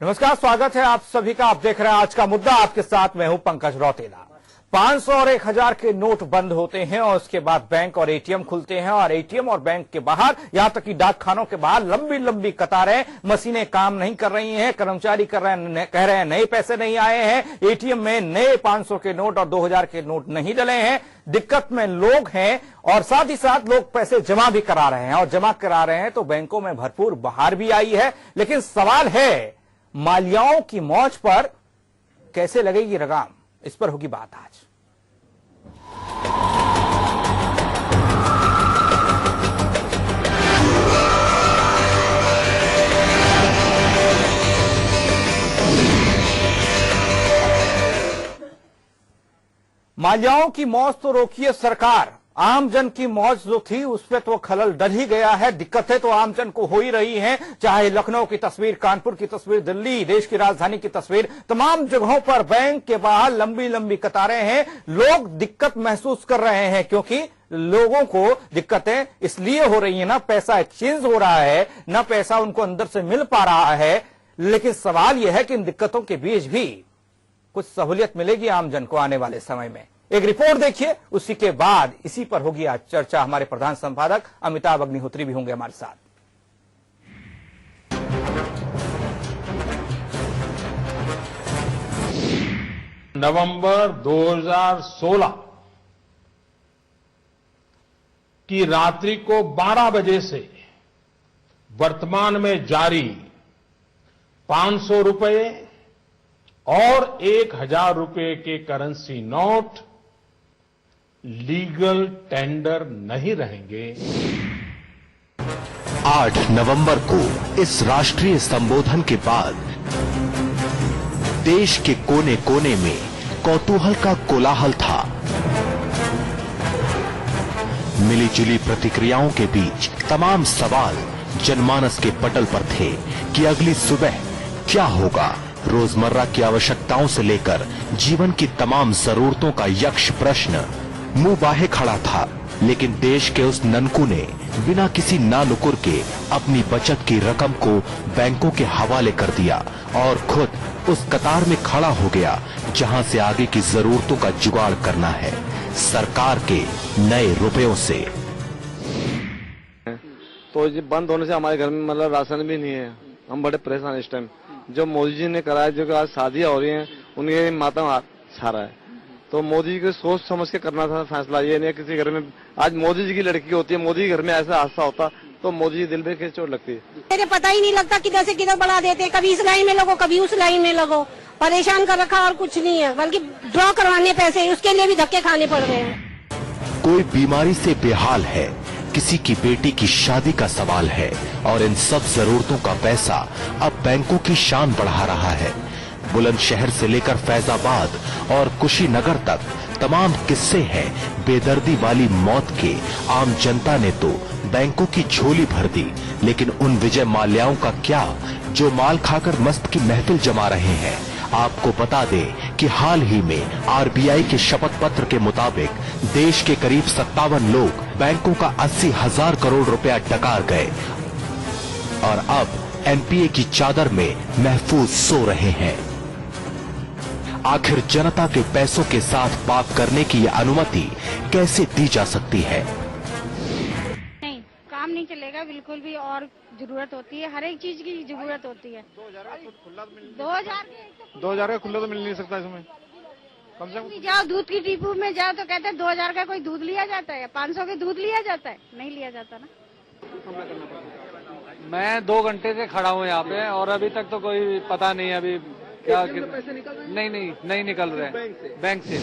नमस्कार, स्वागत है आप सभी का। आप देख रहे हैं आज का मुद्दा। आपके साथ मैं हूं पंकज रौतेला। 500 और 1000 के नोट बंद होते हैं और उसके बाद बैंक और एटीएम खुलते हैं और एटीएम और बैंक के बाहर, यहां तक कि डाकखानों के बाहर लंबी लंबी कतारें। मशीनें काम नहीं कर रही हैं, कर्मचारी कह रहे हैं नए पैसे नहीं आए हैं, एटीएम में नए 500 के नोट और 2000 के नोट नहीं डले हैं। दिक्कत में लोग हैं और साथ ही साथ लोग पैसे जमा भी करा रहे हैं और जमा करा रहे हैं तो बैंकों में भरपूर बहार भी आई है। लेकिन सवाल है, मालियाओं की मौज पर कैसे लगेगी लगाम? इस पर होगी बात आज। मालियाओं की मौज तो रोकिए सरकार, आम जन की मौज जो थी उस पर तो खलल डल ही गया है। दिक्कतें तो आम जन को हो ही रही हैं, चाहे लखनऊ की तस्वीर, कानपुर की तस्वीर, दिल्ली, देश की राजधानी की तस्वीर, तमाम जगहों पर बैंक के बाहर लंबी लंबी कतारें हैं। लोग दिक्कत महसूस कर रहे हैं क्योंकि लोगों को दिक्कतें इसलिए हो रही है, ना पैसा एक्सचेंज हो रहा है, ना पैसा उनको अंदर से मिल पा रहा है। लेकिन सवाल यह है कि इन दिक्कतों के बीच भी कुछ सहूलियत मिलेगी आम जन को आने वाले समय में। एक रिपोर्ट देखिए, उसी के बाद इसी पर होगी आज चर्चा। हमारे प्रधान संपादक अमिताभ अग्निहोत्री भी होंगे हमारे साथ। नवंबर 2016 की रात्रि को 12 बजे से वर्तमान में जारी 500 रुपए और 1000 रुपए के करेंसी नोट लीगल टेंडर नहीं रहेंगे। 8 नवंबर को इस राष्ट्रीय संबोधन के बाद देश के कोने कोने में कौतूहल का कोलाहल था। मिलीजुली प्रतिक्रियाओं के बीच तमाम सवाल जनमानस के पटल पर थे कि अगली सुबह क्या होगा। रोजमर्रा की आवश्यकताओं से लेकर जीवन की तमाम जरूरतों का यक्ष प्रश्न मुंह बाहे खड़ा था। लेकिन देश के उस ननकू ने बिना किसी नानुकुर के अपनी बचत की रकम को बैंकों के हवाले कर दिया और खुद उस कतार में खड़ा हो गया जहां से आगे की जरूरतों का जुगाड़ करना है, सरकार के नए रुपयों से। तो ये बंद होने से हमारे घर में मतलब राशन भी नहीं है, हम बड़े परेशान इस टाइम। जो मोदी जी ने कराया, जो कि आज शादियां हो रही हैं, उनके मातम छा रहा है। तो मोदी जी को सोच समझ के करना था फैसला। ये नहीं किसी घर में आज मोदी जी की लड़की होती है, मोदी के घर में ऐसा हादसा होता तो मोदी जी दिल में कैसे चोट लगती है। मेरे पता ही नहीं लगता किधर से किधर बढ़ा देते, कभी इस लाइन में लगो कभी उस लाइन में लगो, परेशान कर रखा और कुछ नहीं है। बल्कि ड्रॉ करवाने पैसे उसके लिए भी धक्के खाने पड़ रहे हैं। कोई बीमारी से बेहाल है, किसी की बेटी की शादी का सवाल है और इन सब जरूरतों का पैसा अब बैंकों की शान बढ़ा रहा है। बुलंदशहर से लेकर फैजाबाद और कुशीनगर तक तमाम किस्से हैं बेदर्दी वाली मौत के। आम जनता ने तो बैंकों की झोली भर दी, लेकिन उन विजय माल्याओं का क्या जो माल खाकर मस्त की महफिल जमा रहे हैं। आपको बता दें कि हाल ही में आरबीआई के शपथ पत्र के मुताबिक देश के करीब 57 लोग बैंकों का 80,000 करोड़ रुपया डकार गए और अब एनपीए की चादर में महफूज सो रहे हैं। आखिर जनता के पैसों के साथ बात करने की यह अनुमति कैसे दी जा सकती है? नहीं, काम नहीं चलेगा बिल्कुल भी, और जरूरत होती है, हर एक चीज की जरूरत होती है। 2000 का खुला तो मिल नहीं सकता इसमें। कम से कम जाओ दूध की डिपो में जाओ तो कहते हैं 2000 का कोई दूध लिया जाता है, 500 का दूध लिया जाता है, नहीं लिया जाता ना। मैं 2 घंटे से खड़ा हूँ यहाँ पे और अभी तक तो कोई पता नहीं अभी क्या पैसे निकल रहे? नहीं निकल रहे बैंक से।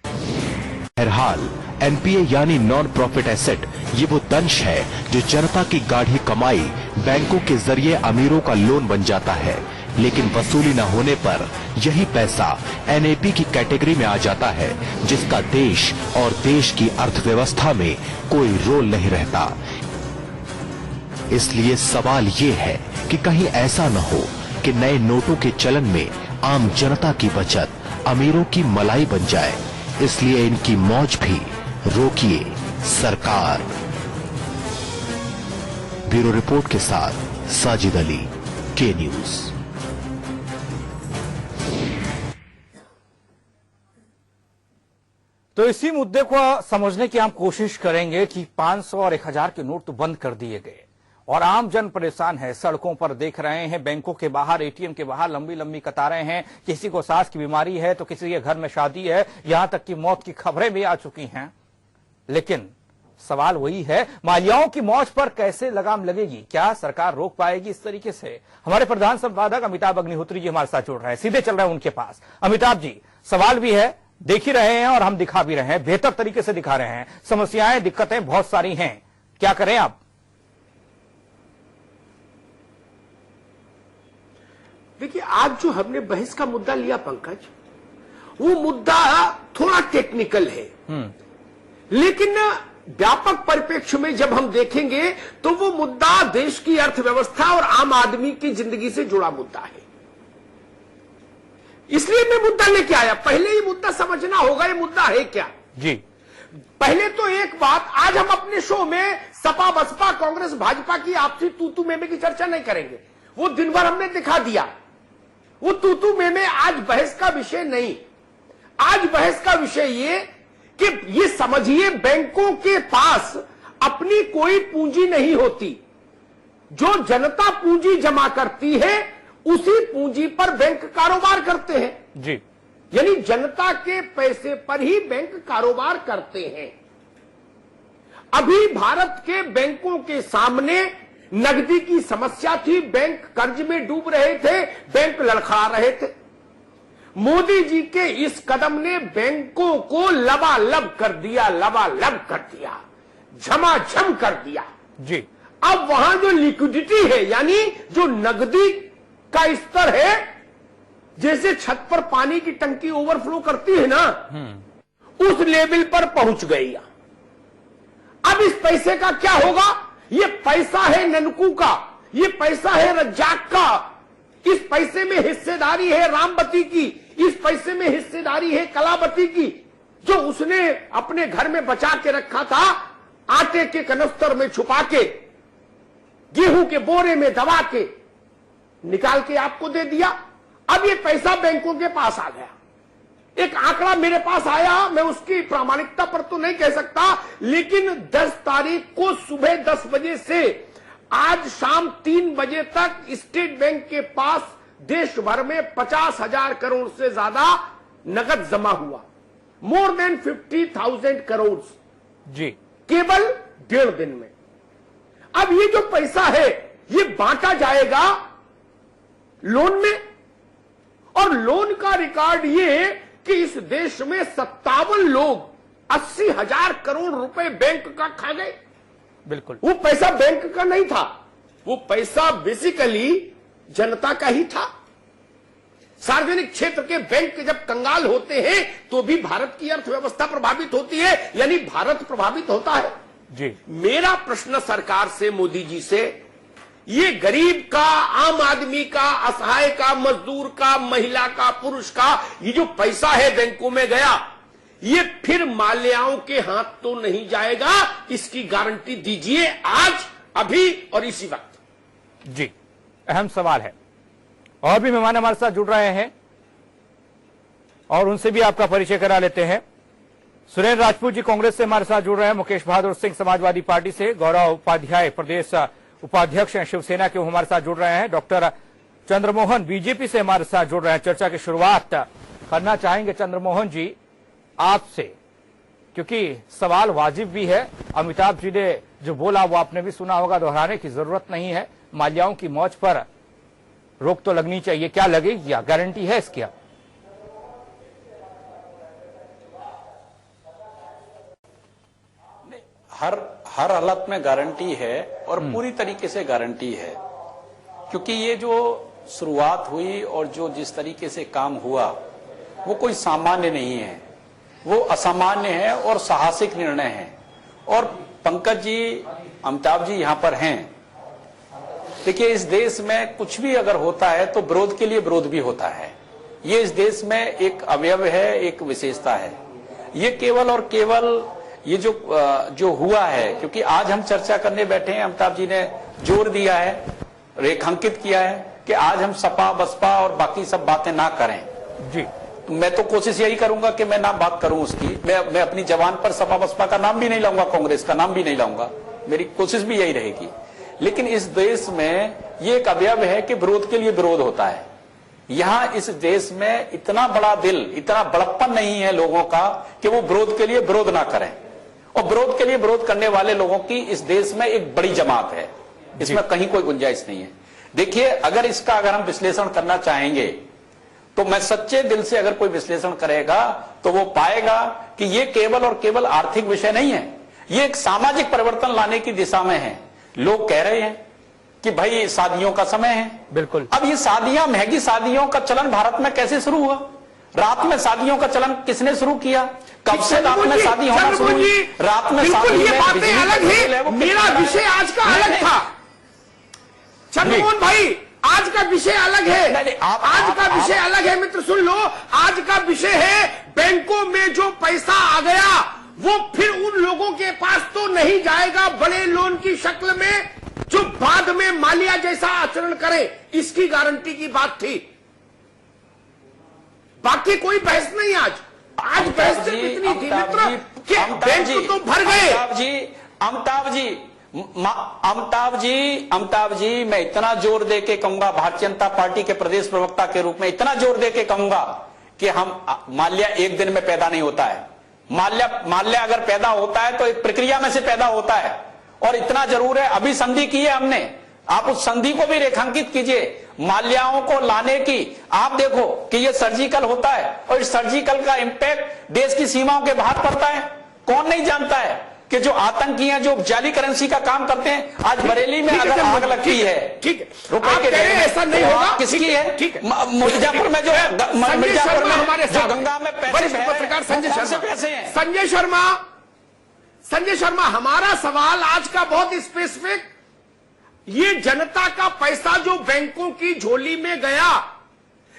बहरहाल एनपीए यानी नॉन प्रॉफिट एसेट, ये वो दंश है जो जनता की गाढ़ी कमाई बैंकों के जरिए अमीरों का लोन बन जाता है। लेकिन वसूली न होने पर यही पैसा एनएपी की कैटेगरी में आ जाता है, जिसका देश और देश की अर्थव्यवस्था में कोई रोल नहीं रहता। इसलिए सवाल ये है कि कहीं ऐसा न हो कि नए नोटों के चलन में आम जनता की बचत अमीरों की मलाई बन जाए। इसलिए इनकी मौज भी रोकिए सरकार। ब्यूरो रिपोर्ट के साथ साजिद अली, के न्यूज। तो इसी मुद्दे को समझने की हम कोशिश करेंगे कि 500 और 1000 के नोट तो बंद कर दिए गए और आम जन परेशान है, सड़कों पर देख रहे हैं, बैंकों के बाहर, एटीएम के बाहर लंबी लंबी कतारें हैं। किसी को सांस की बीमारी है तो किसी के घर में शादी है, यहां तक कि मौत की खबरें भी आ चुकी हैं। लेकिन सवाल वही है, मालियाओं की मौज पर कैसे लगाम लगेगी? क्या सरकार रोक पाएगी इस तरीके से? हमारे प्रधान संपादक अमिताभ अग्निहोत्री जी हमारे साथ जुड़ रहे हैं, सीधे चल रहे हैं उनके पास। अमिताभ जी, सवाल भी है, देख ही रहे हैं और हम दिखा भी रहे हैं, बेहतर तरीके से दिखा रहे हैं। समस्याएं, दिक्कतें बहुत सारी हैं, क्या करें आप? देखिए, आज जो हमने बहस का मुद्दा लिया पंकज, वो मुद्दा थोड़ा टेक्निकल है, लेकिन व्यापक परिप्रेक्ष्य में जब हम देखेंगे तो वो मुद्दा देश की अर्थव्यवस्था और आम आदमी की जिंदगी से जुड़ा मुद्दा है। इसलिए मैं मुद्दा लेके आया। पहले ही मुद्दा समझना होगा, ये मुद्दा है क्या जी। पहले तो एक बात, आज हम अपने शो में सपा बसपा कांग्रेस भाजपा की आपसी तूतू मेमे की चर्चा नहीं करेंगे, वो दिन भर हमने दिखा दिया। वो तूतू मेमे आज बहस का विषय नहीं। आज बहस का विषय ये कि ये समझिए, बैंकों के पास अपनी कोई पूंजी नहीं होती। जो जनता पूंजी जमा करती है उसी पूंजी पर बैंक कारोबार करते हैं जी। यानी जनता के पैसे पर ही बैंक कारोबार करते हैं। अभी भारत के बैंकों के सामने नकदी की समस्या थी, बैंक कर्ज में डूब रहे थे, बैंक लड़खड़ा रहे थे। मोदी जी के इस कदम ने बैंकों को लबालब कर दिया, लबालब कर दिया, झमाझम कर दिया जी। अब वहां जो लिक्विडिटी है, यानी जो नकदी का स्तर है, जैसे छत पर पानी की टंकी ओवरफ्लो करती है ना, उस लेवल पर पहुंच गई। अब इस पैसे का क्या होगा? ये पैसा है ननकू का, ये पैसा है रज्जाक का, इस पैसे में हिस्सेदारी है रामवती की, इस पैसे में हिस्सेदारी है कलावती की, जो उसने अपने घर में बचा के रखा था, आटे के कनस्तर में छुपा के, गेहूं के बोरे में दबा के निकाल के आपको दे दिया। अब ये पैसा बैंकों के पास आ गया। एक आंकड़ा मेरे पास आया, मैं उसकी प्रामाणिकता पर तो नहीं कह सकता, लेकिन 10 तारीख को सुबह 10 बजे से आज शाम 3 बजे तक स्टेट बैंक के पास देश भर में 50,000 करोड़ से ज्यादा नकद जमा हुआ। मोर देन 50,000 करोड़ जी, केवल 1.5 दिन में। अब ये जो पैसा है ये बांटा जाएगा लोन में, और लोन का रिकॉर्ड ये कि इस देश में 57 लोग 80,000 करोड़ रुपए बैंक का खा गए। बिल्कुल, वो पैसा बैंक का नहीं था, वो पैसा बेसिकली जनता का ही था। सार्वजनिक क्षेत्र के बैंक जब कंगाल होते हैं तो भी भारत की अर्थव्यवस्था प्रभावित होती है, यानी भारत प्रभावित होता है जी। मेरा प्रश्न सरकार से, मोदी जी से, ये गरीब का, आम आदमी का, असहाय का, मजदूर का, महिला का, पुरुष का, ये जो पैसा है बैंकों में गया, ये फिर माल्याओं के हाथ तो नहीं जाएगा, इसकी गारंटी दीजिए आज, अभी और इसी वक्त। जी, अहम सवाल है। और भी मेहमान हमारे साथ जुड़ रहे हैं और उनसे भी आपका परिचय करा लेते हैं। सुरेंद्र राजपूत जी कांग्रेस से हमारे साथ जुड़ रहे हैं, मुकेश बहादुर सिंह समाजवादी पार्टी से, गौरव उपाध्याय प्रदेश उपाध्यक्ष हैं शिवसेना के, हमारे साथ जुड़ रहे हैं। डॉक्टर चंद्रमोहन बीजेपी से हमारे साथ जुड़ रहे हैं। चर्चा की शुरुआत करना चाहेंगे चंद्रमोहन जी आपसे, क्योंकि सवाल वाजिब भी है। अमिताभ जी ने जो बोला वो आपने भी सुना होगा, दोहराने की जरूरत नहीं है। माल्याओं की मौज पर रोक तो लगनी चाहिए, क्या लगेगी, क्या गारंटी है इसकी? हर हालत में गारंटी है और पूरी तरीके से गारंटी है, क्योंकि ये जो शुरुआत हुई और जो जिस तरीके से काम हुआ वो कोई सामान्य नहीं है, वो असामान्य है और साहसिक निर्णय है। और पंकज जी, अमिताभ जी यहाँ पर हैं। देखिए, इस देश में कुछ भी अगर होता है तो विरोध के लिए विरोध भी होता है। ये इस देश में एक अवयव है, एक विशेषता है। ये केवल और केवल ये जो हुआ है, क्योंकि आज हम चर्चा करने बैठे हैं, अमिताभ जी ने जोर दिया है, रेखांकित किया है कि आज हम सपा बसपा और बाकी सब बातें ना करें जी। मैं तो कोशिश यही करूंगा कि मैं ना बात करूं उसकी। मैं अपनी जबान पर सपा बसपा का नाम भी नहीं लाऊंगा, कांग्रेस का नाम भी नहीं लाऊंगा, मेरी कोशिश भी यही रहेगी। लेकिन इस देश में ये एक अवयव है कि विरोध के लिए विरोध होता है। यहां इस देश में इतना बड़ा दिल, इतना बड़प्पन नहीं है लोगों का कि वो विरोध के लिए विरोध ना करें। और विरोध के लिए विरोध करने वाले लोगों की इस देश में एक बड़ी जमात है, इसमें कहीं कोई गुंजाइश नहीं है। देखिए, अगर हम विश्लेषण करना चाहेंगे तो मैं सच्चे दिल से अगर कोई विश्लेषण करेगा तो वो पाएगा कि ये केवल और केवल आर्थिक विषय नहीं है, ये एक सामाजिक परिवर्तन लाने की दिशा में है। लोग कह रहे हैं कि भाई शादियों का समय है। बिल्कुल। अब ये शादियां, महंगी शादियों का चलन भारत में कैसे शुरू हुआ? रात में शादियों का चलन किसने शुरू किया? कब से रात में शादी होना शुरू हुई? रात में शादी, ये बातें अलग है, मेरा विषय आज का अलग था। चंद्रमोहन भाई, आज का विषय अलग है, आज का विषय अलग है। मित्र सुन लो, आज का विषय है बैंकों में जो पैसा आ गया वो फिर उन लोगों के पास तो नहीं जाएगा बड़े लोन की शक्ल में जो बाद में मालिया जैसा आचरण करे, इसकी गारंटी की बात थी। बाकी कोई बहस नहीं। आज बहस सिर्फ इतनी थी मित्र कि बैंक तो भर गए। अमिताभ जी, मैं इतना जोर दे के कहूंगा, भारतीय जनता पार्टी के प्रदेश प्रवक्ता के रूप में इतना जोर दे के कहूंगा कि हम माल्या एक दिन में पैदा नहीं होता है। माल्या अगर पैदा होता है तो एक प्रक्रिया में से पैदा होता है। और इतना जरूर है, अभी संधि की है हमने, आप उस संधि को भी रेखांकित कीजिए। माल्याओं को लाने की आप देखो कि ये सर्जिकल होता है और इस सर्जिकल का इंपैक्ट देश की सीमाओं के बाहर पड़ता है। कौन नहीं जानता है कि जो आतंकी हैं, जो जाली करेंसी का काम करते हैं, आज बरेली में अगर आग लगती है, ठीक है, रुपए के ऐसा नहीं होगा, किसकी है? ठीक है, मिर्जापुर में जो मिर्जापुर में हमारे जो गंगा में पैसे पत्रकार संजय हैं। संजय शर्मा, हमारा सवाल आज का बहुत स्पेसिफिक, ये जनता का पैसा जो बैंकों की झोली में गया,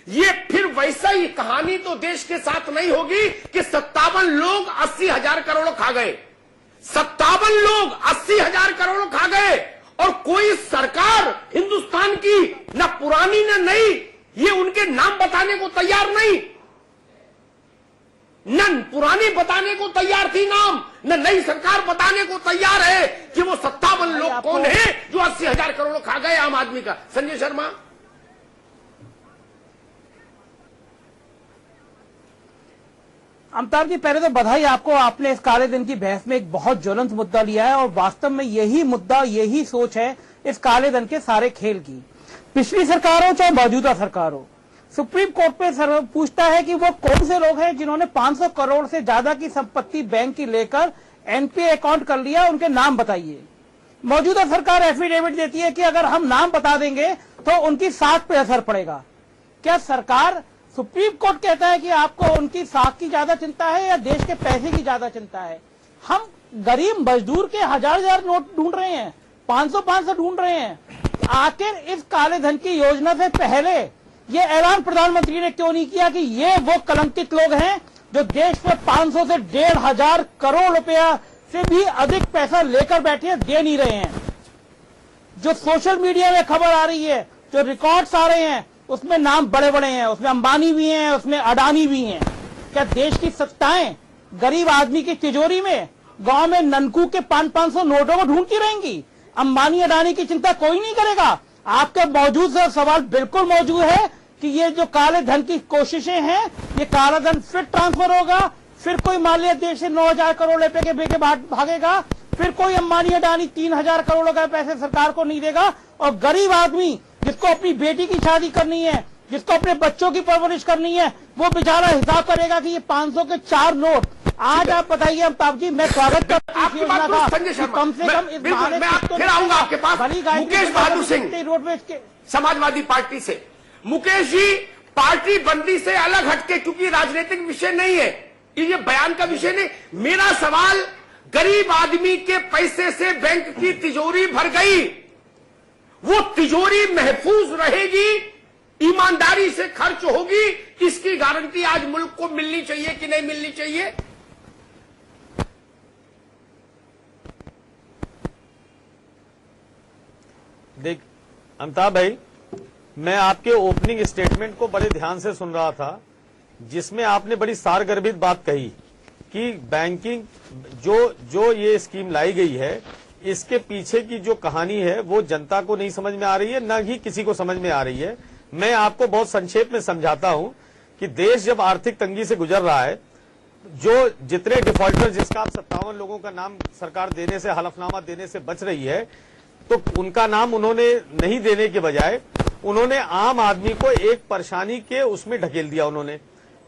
ये फिर वैसा ही कहानी तो देश के साथ नहीं होगी कि 57 लोग 80,000 करोड़ खा गए। 57 लोग 80,000 करोड़ खा गए और कोई सरकार हिंदुस्तान की न पुरानी न नई, ये उनके नाम बताने को तैयार नहीं। न पुरानी बताने को तैयार थी नाम, न नई सरकार बताने को तैयार है कि वो 57 लोग कौन है जो 80,000 करोड़ खा गए आम आदमी का। संजय शर्मा, अमिताभ जी, पहले तो बधाई आपको, आपने इस काले दिन की बहस में एक बहुत ज्वलंत मुद्दा लिया है और वास्तव में यही मुद्दा, यही सोच है इस काले धन के सारे खेल की। पिछली सरकार हो चाहे मौजूदा सरकार हो, सुप्रीम कोर्ट पे पूछता है कि वो कौन से लोग हैं जिन्होंने 500 करोड़ से ज्यादा की संपत्ति बैंक की लेकर एनपीए अकाउंट कर लिया, उनके नाम बताइए। मौजूदा सरकार एफिडेविट देती है कि अगर हम नाम बता देंगे तो उनकी साख पे असर पड़ेगा। क्या सरकार, सुप्रीम कोर्ट कहता है कि आपको उनकी साख की ज्यादा चिंता है या देश के पैसे की ज्यादा चिंता है? हम गरीब मजदूर के हजार नोट ढूंढ रहे हैं, 500 ढूंढ रहे हैं। आखिर इस काले धन की योजना से पहले ये ऐलान प्रधानमंत्री ने क्यों नहीं किया कि ये वो कलंकित लोग हैं जो देश में 500 से 1,500 करोड़ रुपया से भी अधिक पैसा लेकर बैठे हैं, दे नहीं रहे हैं? जो सोशल मीडिया में खबर आ रही है, जो रिकॉर्ड्स आ रहे हैं, उसमें नाम बड़े बड़े हैं, उसमें अंबानी भी हैं, उसमें अडानी भी हैं। क्या देश की सत्ताएं गरीब आदमी की तिजोरी में गांव में ननकू के 500 नोटों को ढूंढती रहेंगी? अंबानी अडानी की चिंता कोई नहीं करेगा। आपका मौजूद सवाल बिल्कुल मौजूद है कि ये जो काले धन की कोशिशें हैं, ये काला धन फिर ट्रांसफर होगा, फिर कोई मालिया देश से 9,000 करोड़ रुपए के बेके भागेगा, फिर कोई अंबानी अडानी 3,000 करोड़ का पैसे सरकार को नहीं देगा, और गरीब आदमी जिसको अपनी बेटी की शादी करनी है, जिसको अपने बच्चों की परवरिश करनी है, वो बेचारा हिसाब करेगा कि ये 500 के 4 नोट। आज आप बताइए अमिताभ जी, मैं स्वागत करता हूं आपकी बात को संजय शर्मा, कम से कम इस बहाने मैं फिर आऊंगा आपके पास। मुकेश बहादुर सिंह रोडवेज के समाजवादी पार्टी से। मुकेश जी, पार्टी बंदी से अलग हटके, क्योंकि राजनीतिक विषय नहीं है ये, बयान का विषय नहीं। मेरा सवाल, गरीब आदमी के पैसे से बैंक की तिजोरी भर गई, वो तिजोरी महफूज रहेगी, ईमानदारी से खर्च होगी, इसकी गारंटी आज मुल्क को मिलनी चाहिए कि नहीं मिलनी चाहिए? देख अमिताभ भाई, मैं आपके ओपनिंग स्टेटमेंट को बड़े ध्यान से सुन रहा था जिसमें आपने बड़ी सारगर्भित बात कही कि बैंकिंग जो ये स्कीम लाई गई है, इसके पीछे की जो कहानी है वो जनता को नहीं समझ में आ रही है, न ही किसी को समझ में आ रही है। मैं आपको बहुत संक्षेप में समझाता हूं कि देश जब आर्थिक तंगी से गुजर रहा है, जो जितने डिफॉल्टर, जिसका आप 57 लोगों का नाम सरकार देने से, हलफनामा देने से बच रही है, तो उनका नाम उन्होंने नहीं देने के बजाय उन्होंने आम आदमी को एक परेशानी के उसमें ढकेल दिया। उन्होंने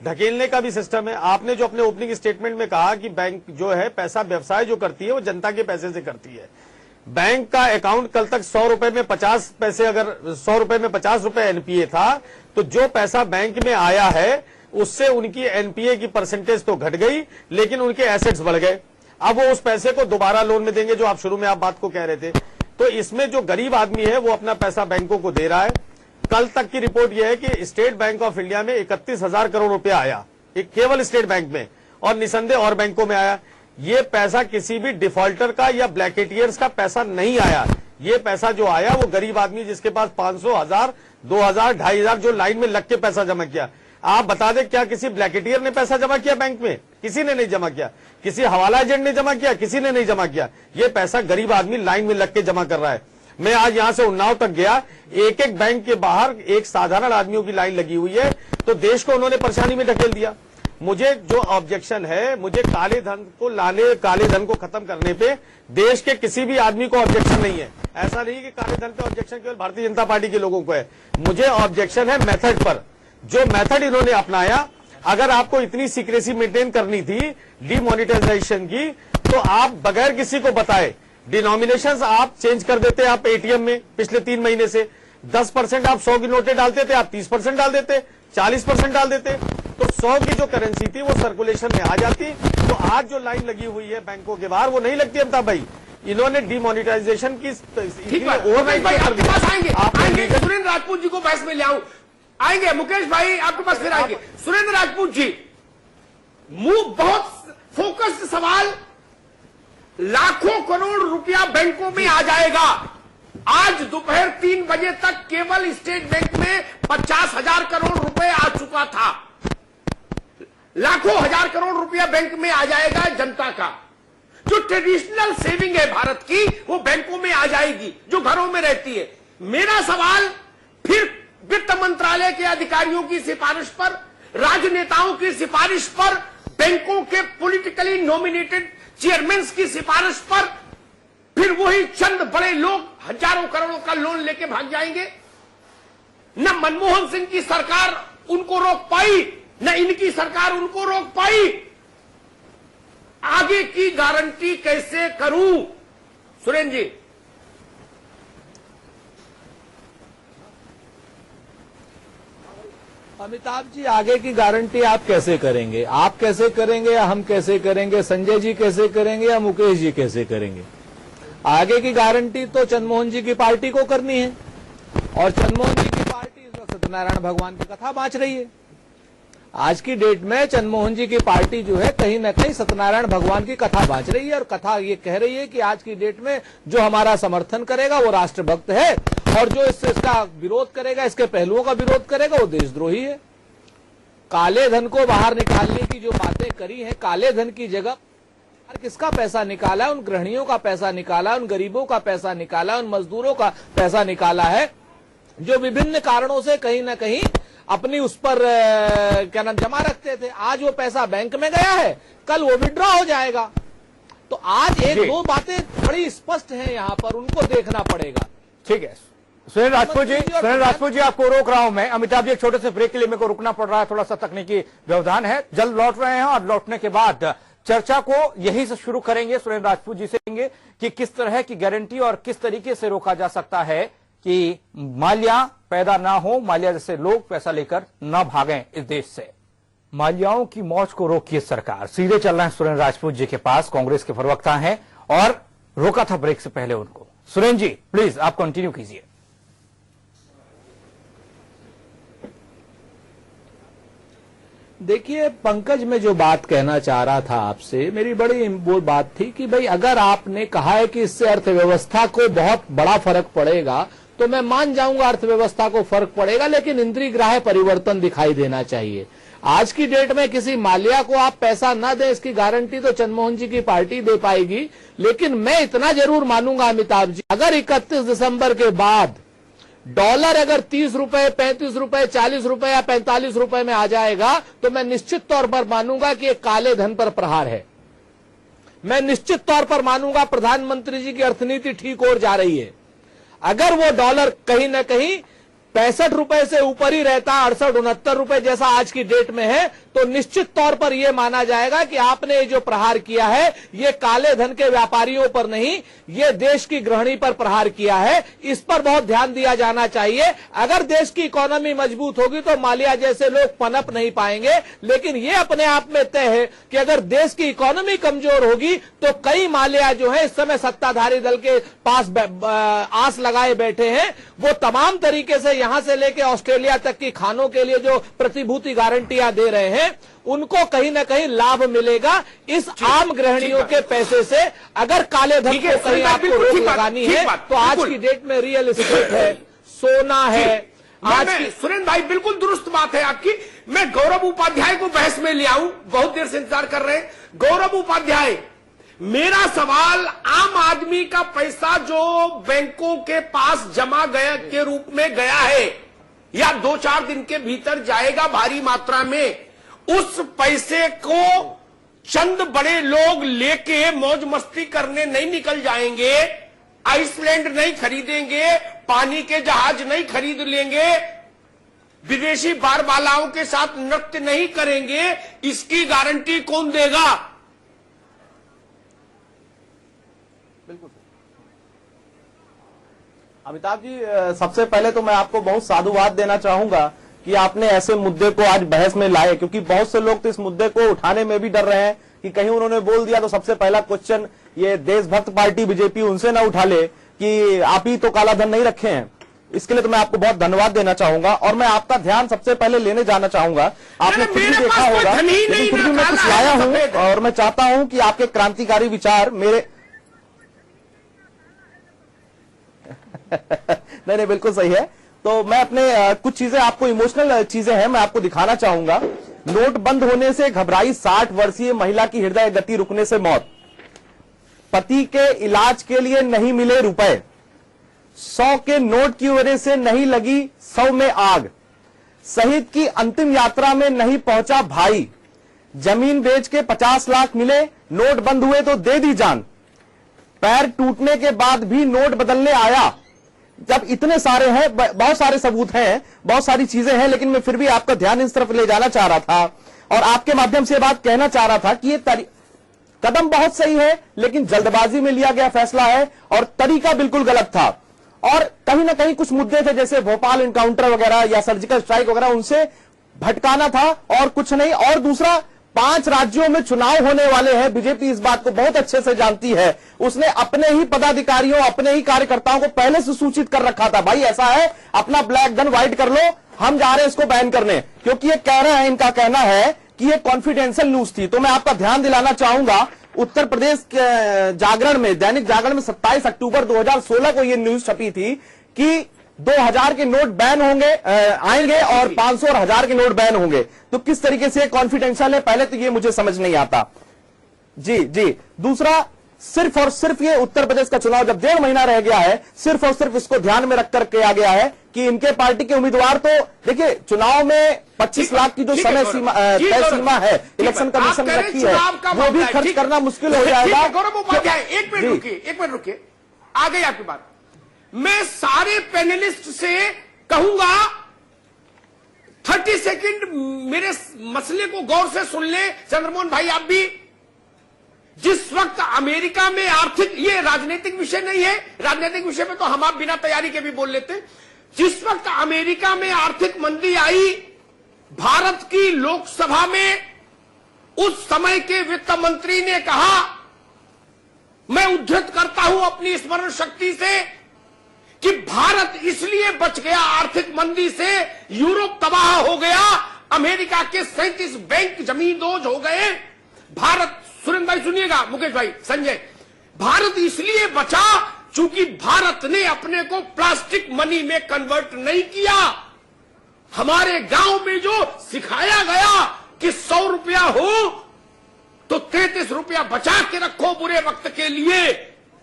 ढकेलने का भी सिस्टम है। आपने जो अपने ओपनिंग स्टेटमेंट में कहा कि बैंक जो है पैसा व्यवसाय जो करती है वो जनता के पैसे से करती है। बैंक का अकाउंट कल तक 100 रुपए में 50 पैसे, अगर 100 रुपए में 50 रुपए एनपीए था, तो जो पैसा बैंक में आया है उससे उनकी एनपीए की परसेंटेज तो घट गई, लेकिन उनके एसेट्स बढ़ गए। अब वो उस पैसे को दोबारा लोन में देंगे, जो आप शुरू में आप बात को कह रहे थे। तो इसमें जो गरीब आदमी है वो अपना पैसा बैंकों को दे रहा है। कल तक की रिपोर्ट यह है कि स्टेट बैंक ऑफ इंडिया में 31,000 करोड़ रुपया आया, एक केवल स्टेट बैंक में, और निसंदेह और बैंकों में आया। ये पैसा किसी भी डिफॉल्टर का या ब्लैकेटियर्स का पैसा नहीं आया। ये पैसा जो आया वो गरीब आदमी जिसके पास 500, 1000, 2000, 2500 जो लाइन में लग के पैसा जमा किया। आप बता दें, क्या किसी ब्लैकेटियर ने पैसा जमा किया बैंक में? किसी ने नहीं जमा किया। किसी हवाला एजेंट ने जमा किया? किसी ने नहीं जमा किया। ये पैसा गरीब आदमी लाइन में लग के जमा कर रहा है। मैं आज यहां से उन्नाव तक गया, एक एक बैंक के बाहर एक साधारण आदमियों की लाइन लगी हुई है, तो देश को उन्होंने परेशानी में ढकेल दिया। मुझे जो ऑब्जेक्शन है, मुझे काले धन को लाने, काले धन को खत्म करने पे देश के किसी भी आदमी को ऑब्जेक्शन नहीं है। ऐसा नहीं कि काले धन पे ऑब्जेक्शन केवल भारतीय जनता पार्टी के लोगों को है। मुझे ऑब्जेक्शन है मेथड पर। जो मेथड इन्होंने अपनाया, अगर आपको इतनी सीक्रेसी मेंटेन करनी थी डीमोनेटाइजेशन की, तो आप बगैर किसी को बताए डिनोमिनेशंस आप चेंज कर देते। आप एटीएम में पिछले 3 महीने से 10% आप 100 की नोटें डालते थे, आप 30% डाल देते, 40% डाल देते, तो 100 की जो करेंसी थी वो सर्कुलेशन में आ जाती। तो आज जो लाइन लगी हुई है बैंकों के बाहर वो नहीं लगती अमिताभ भाई। इन्होंने डीमोनेटाइजेशन की आएंगे। सुरेंद्र राजपूत जी को बहस में ले आऊं, आएंगे मुकेश भाई आपके पास फिर आएंगे। सुरेंद्र राजपूत जी, बहुत फोकस्ड सवाल, लाखों करोड़ रुपया बैंकों में आ जाएगा। आज दोपहर 3 बजे तक केवल स्टेट बैंक में 50,000 करोड़ रुपए आ चुका था। लाखों हजार करोड़ रुपया बैंक में आ जाएगा जनता का। जो ट्रेडिशनल सेविंग है भारत की, वो बैंकों में आ जाएगी, जो घरों में रहती है। मेरा सवाल फिर वित्त मंत्रालय के अधिकारियों की सिफारिश पर, राजनेताओं की सिफारिश पर, बैंकों के पॉलिटिकली नॉमिनेटेड चेयरमैन की सिफारिश पर, फिर वही चंद बड़े लोग हजारों करोड़ों का लोन लेके भाग जाएंगे। न मनमोहन सिंह की सरकार उनको रोक पाई, न इनकी सरकार उनको रोक पाई। आगे की गारंटी कैसे करूं? सुरेंद्र जी, अमिताभ जी, आगे की गारंटी आप कैसे करेंगे? आप कैसे करेंगे या हम कैसे करेंगे? संजय जी कैसे करेंगे या मुकेश जी कैसे करेंगे? आगे की गारंटी तो चंद्रमोहन जी की पार्टी को करनी है, और चंद्रमोहन जी की पार्टी इस वक्त सत्यनारायण भगवान की कथा बांच रही है। आज की डेट में चंद्रमोहन जी की पार्टी जो है कहीं न कहीं सत्यनारायण भगवान की कथा बांच रही है, और कथा ये कह रही है कि आज की डेट में जो हमारा समर्थन करेगा वो राष्ट्रभक्त है, और जो इसका विरोध करेगा, इसके पहलुओं का विरोध करेगा, वो देशद्रोही है। काले धन को बाहर निकालने की जो बातें करी है, काले धन की जगह किसका पैसा निकाला है? उन गृहिणियों का पैसा निकाला, उन गरीबों का पैसा निकाला, उन मजदूरों का पैसा निकाला है, जो विभिन्न कारणों से कहीं न कहीं अपनी उस पर क्या नाम जमा रखते थे। आज वो पैसा बैंक में गया है, कल वो विड्रॉ हो जाएगा। तो आज एक दो बातें बड़ी स्पष्ट हैं, यहाँ पर उनको देखना पड़ेगा। ठीक है सुरेंद्र राजपूत जी, आपको रोक रहा हूं मैं। अमिताभ जी, एक छोटे से ब्रेक के लिए मेरे को रुकना पड़ रहा है, थोड़ा सा तकनीकी व्यवधान है। जल्द लौट रहे हैं और लौटने के बाद चर्चा को यहीं से शुरू करेंगे। सुरेंद्र राजपूत जी से कहेंगे कि किस तरह की गारंटी और किस तरीके से रोका जा सकता है कि मालिया पैदा ना हो, मालिया जैसे लोग पैसा लेकर न भागें इस देश से। मालियाओं की मौज को रोकिए सरकार। सीधे चल रहे हैं सुरेंद्र राजपूत जी के पास, कांग्रेस के प्रवक्ता हैं, और रोका था ब्रेक से पहले उनको। सुरेंद्र जी प्लीज आप कंटिन्यू कीजिए। देखिए पंकज, मैं जो बात कहना चाह रहा था आपसे, मेरी बड़ी वो बात थी कि भाई अगर आपने कहा है कि इससे अर्थव्यवस्था को बहुत बड़ा फर्क पड़ेगा, तो मैं मान जाऊंगा अर्थव्यवस्था को फर्क पड़ेगा, लेकिन इंद्रिय ग्राह्य परिवर्तन दिखाई देना चाहिए। आज की डेट में किसी माल्या को आप पैसा न दें, इसकी गारंटी तो चंद्रमोहन जी की पार्टी दे पाएगी। लेकिन मैं इतना जरूर मानूंगा अमिताभ जी, अगर 31 दिसंबर के बाद डॉलर अगर 30 रुपए, 35 रुपए, 40 रुपए या 45 रुपए में आ जाएगा तो मैं निश्चित तौर पर मानूंगा कि एक काले धन पर प्रहार है। मैं निश्चित तौर पर मानूंगा प्रधानमंत्री जी की अर्थनीति ठीक और जा रही है। अगर वो डॉलर कहीं ना कहीं 65 रुपए से ऊपर ही रहता, 68-69 रुपए जैसा आज की डेट में है, तो निश्चित तौर पर यह माना जाएगा कि आपने ये जो प्रहार किया है ये काले धन के व्यापारियों पर नहीं, ये देश की गृहिणी पर प्रहार किया है। इस पर बहुत ध्यान दिया जाना चाहिए। अगर देश की इकोनॉमी मजबूत होगी तो माल्या जैसे लोग पनप नहीं पाएंगे। लेकिन ये अपने आप में तय है कि अगर देश की इकोनॉमी कमजोर होगी तो कई माल्या जो है इस समय सत्ताधारी दल के पास आस लगाए बैठे हैं, वो तमाम तरीके से यहां से लेकर ऑस्ट्रेलिया तक की खानों के लिए जो प्रतिभूति गारंटियां दे रहे हैं उनको कहीं ना कहीं लाभ मिलेगा। इस आम गृहिणियों के पैसे से अगर काले धन को कहीं आपको रोक लगानी है तो आज की डेट में रियल एस्टेट है, सोना है। आज की सुरेंद्र भाई बिल्कुल दुरुस्त बात है आपकी। मैं गौरव उपाध्याय को बहस में ले आऊं, बहुत देर से इंतजार कर रहे हैं। गौरव उपाध्याय, मेरा सवाल, आम आदमी का पैसा जो बैंकों के पास जमा गया के रूप में गया है या 2-4 दिन के भीतर जाएगा भारी मात्रा में, उस पैसे को चंद बड़े लोग लेके मौज मस्ती करने नहीं निकल जाएंगे, आइसलैंड नहीं खरीदेंगे, पानी के जहाज नहीं खरीद लेंगे, विदेशी बारबालाओं के साथ नृत्य नहीं करेंगे, इसकी गारंटी कौन देगा? बिल्कुल अमिताभ जी, सबसे पहले तो मैं आपको बहुत साधुवाद देना चाहूंगा कि आपने ऐसे मुद्दे को आज बहस में लाए, क्योंकि बहुत से लोग तो इस मुद्दे को उठाने में भी डर रहे हैं कि कहीं उन्होंने बोल दिया तो सबसे पहला क्वेश्चन ये देशभक्त पार्टी बीजेपी उनसे ना उठा ले कि आप ही तो काला धन नहीं रखे हैं। इसके लिए तो मैं आपको बहुत धन्यवाद देना चाहूंगा और मैं आपका ध्यान सबसे पहले लेने जाना चाहूंगा। आपने खुद भी देखा होगा, लेकिन फिर भी मैं कुछ लाया हूं और मैं चाहता हूं कि आपके क्रांतिकारी विचार मेरे नहीं बिल्कुल सही है। तो मैं अपने कुछ चीजें आपको, इमोशनल चीजें हैं, मैं आपको दिखाना चाहूंगा। नोट बंद होने से घबराई 60 वर्षीय महिला की हृदय गति रुकने से मौत, पति के इलाज के लिए नहीं मिले रुपए, 100 के नोट की वजह से नहीं लगी 100 में आग, शहीद की अंतिम यात्रा में नहीं पहुंचा भाई, जमीन बेच के 50 लाख मिले, नोट बंद हुए तो दे दी जान, पैर टूटने के बाद भी नोट बदलने आया। जब इतने सारे हैं, बहुत सारे सबूत हैं, बहुत सारी चीजें हैं, लेकिन मैं फिर भी आपका ध्यान इस तरफ ले जाना चाह रहा था और आपके माध्यम से बात कहना चाह रहा था कि ये कदम बहुत सही है, लेकिन जल्दबाजी में लिया गया फैसला है और तरीका बिल्कुल गलत था। और कहीं ना कहीं कुछ मुद्दे थे जैसे भोपाल एनकाउंटर वगैरह या सर्जिकल स्ट्राइक वगैरह, उनसे भटकाना था और कुछ नहीं। और दूसरा, 5 राज्यों में चुनाव होने वाले हैं, बीजेपी इस बात को बहुत अच्छे से जानती है। उसने अपने ही पदाधिकारियों, अपने ही कार्यकर्ताओं को पहले से सूचित कर रखा था, भाई ऐसा है, अपना ब्लैक धन व्हाइट कर लो, हम जा रहे हैं इसको बैन करने, क्योंकि ये कह रहे हैं, इनका कहना है कि ये कॉन्फिडेंशियल न्यूज थी। तो मैं आपका ध्यान दिलाना चाहूंगा, उत्तर प्रदेश के जागरण में, दैनिक जागरण में 27 अक्टूबर 2016 को यह न्यूज छपी थी कि 2000 के नोट बैन होंगे, आएंगे और 500 और 1000 के नोट बैन होंगे। तो किस तरीके से कॉन्फिडेंशियल है, पहले तो ये मुझे समझ नहीं आता। जी। दूसरा, सिर्फ और सिर्फ ये उत्तर प्रदेश का चुनाव जब 1.5 महीना रह गया है, सिर्फ और सिर्फ इसको ध्यान में रखकर किया गया है कि इनके पार्टी के उम्मीदवार, तो देखिए चुनाव में 25 लाख की जो समय सीमा, तय सीमा है, इलेक्शन कमीशन ने रखी है, वो भी खर्च करना मुश्किल हो जाएगा। गौरव उपाध्याय, एक मिनट रुकिए, आ गई आपकी बात। मैं सारे पैनलिस्ट से कहूंगा 30 सेकंड मेरे मसले को गौर से सुन ले। चंद्रमोहन भाई, आप भी, जिस वक्त अमेरिका में आर्थिक, ये राजनीतिक विषय नहीं है, राजनीतिक विषय में तो हम आप बिना तैयारी के भी बोल लेते। जिस वक्त अमेरिका में आर्थिक मंदी आई, भारत की लोकसभा में उस समय के वित्त मंत्री ने कहा, मैं उद्धृत करता हूं अपनी स्मरण शक्ति से, कि भारत इसलिए बच गया आर्थिक मंदी से, यूरोप तबाह हो गया, अमेरिका के 37 बैंक जमींदोज हो गए, भारत, सुरेंद्र भाई सुनिएगा, मुकेश भाई, संजय, भारत इसलिए बचा चूंकि भारत ने अपने को प्लास्टिक मनी में कन्वर्ट नहीं किया। हमारे गांव में जो सिखाया गया कि 100 रुपया हो तो 33 रुपया बचा के रखो बुरे वक्त के लिए,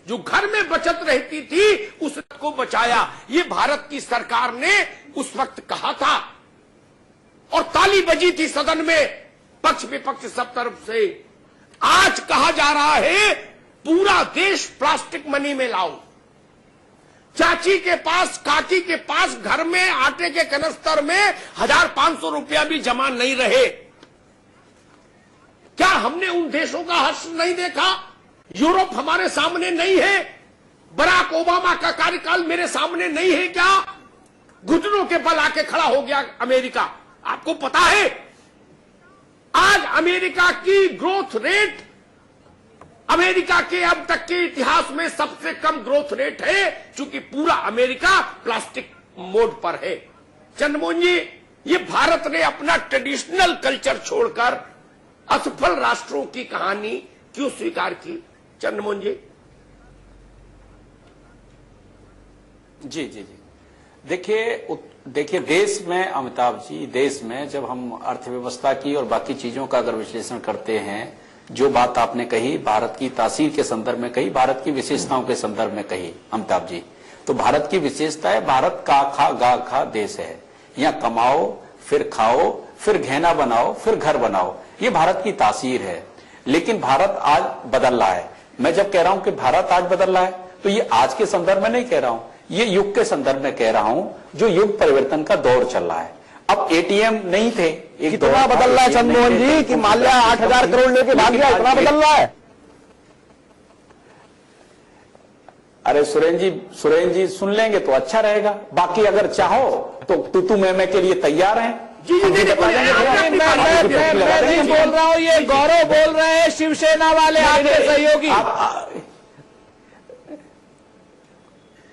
जो घर में बचत रहती थी उस को बचाया, ये भारत की सरकार ने उस वक्त कहा था और ताली बजी थी सदन में, पक्ष विपक्ष सब तरफ से। आज कहा जा रहा है पूरा देश प्लास्टिक मनी में लाओ। चाची के पास, काकी के पास घर में आटे के कनस्तर में 1500 रुपया भी जमा नहीं रहे। क्या हमने उन देशों का हर्ष नहीं देखा? यूरोप हमारे सामने नहीं है? बराक ओबामा का कार्यकाल मेरे सामने नहीं है क्या? घुटनों के बल आके खड़ा हो गया अमेरिका। आपको पता है आज अमेरिका की ग्रोथ रेट, अमेरिका के अब तक के इतिहास में सबसे कम ग्रोथ रेट है, क्योंकि पूरा अमेरिका प्लास्टिक मोड पर है। चंद्रमोहन जी, ये भारत ने अपना ट्रेडिशनल कल्चर छोड़कर असफल राष्ट्रों की कहानी क्यों स्वीकार की? चंद्रमोहन जी। जी जी जी, देखिए देश में, अमिताभ जी, देश में जब हम अर्थव्यवस्था की और बाकी चीजों का अगर विश्लेषण करते हैं, जो बात आपने कही भारत की तासीर के संदर्भ में कही, भारत की विशेषताओं के संदर्भ में कही अमिताभ जी, तो भारत की विशेषता है भारत का खा गा खा देश है। यहाँ कमाओ फिर खाओ फिर गहना बनाओ फिर घर बनाओ, ये भारत की तासीर है। लेकिन भारत आज बदल रहा है। मैं जब कह रहा हूं कि भारत आज बदल रहा है तो ये आज के संदर्भ में नहीं कह रहा हूं, ये युग के संदर्भ में कह रहा हूं, जो युग परिवर्तन का दौर चल रहा है। अब एटीएम नहीं थे, कितना बदल रहा है चंद्रमोहन जी कि माल्या 8,000 करोड़ लेके भाग गया, इतना बदल रहा है? अरे सुरेन जी सुन लेंगे तो अच्छा रहेगा, बाकी अगर चाहो तो तू मैं के लिए तैयार हैं। जी मैं नहीं बोल रहा हूँ, ये गौरव बोल रहे हैं, शिवसेना वाले आपके सहयोगी।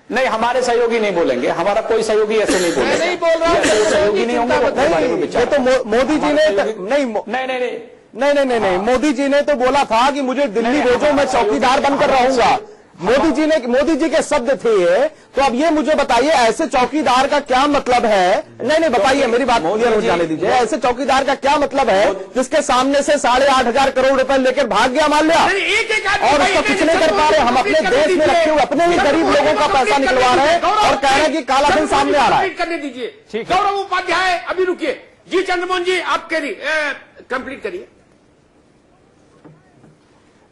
नहीं, हमारे सहयोगी नहीं बोलेंगे, हमारा कोई सहयोगी ऐसे नहीं बोलेगा। मैं नहीं बोल रहा हूँ, सहयोगी नहीं होंगे वो अपने बारे में विचार। ये तो मोदी जी ने नहीं, मोदी जी ने तो बोला था कि मुझे दिल्ली भेजो, मैं चौकीदार बनकर रहूंगा। मोदी जी के शब्द थे ये। तो अब ये मुझे बताइए, ऐसे चौकीदार का क्या मतलब है? नहीं बताइए, मेरी बात क्लियर हो जाने दीजिए। ऐसे चौकीदार का क्या मतलब है जिसके सामने से 8,500 करोड़ रुपए लेकर भाग गया माल्या और उसका कुछ नहीं कर पा रहे? हम अपने देश में रखे हुए अपने ही गरीब लोगों का पैसा निकलवा रहे हैं और कह रहे हैं कि काला धन सामने आ रहा है। करने दीजिए गौरव उपाध्याय, अभी रुकिए जी। चंद्रमोहन जी आप कंप्लीट करिए।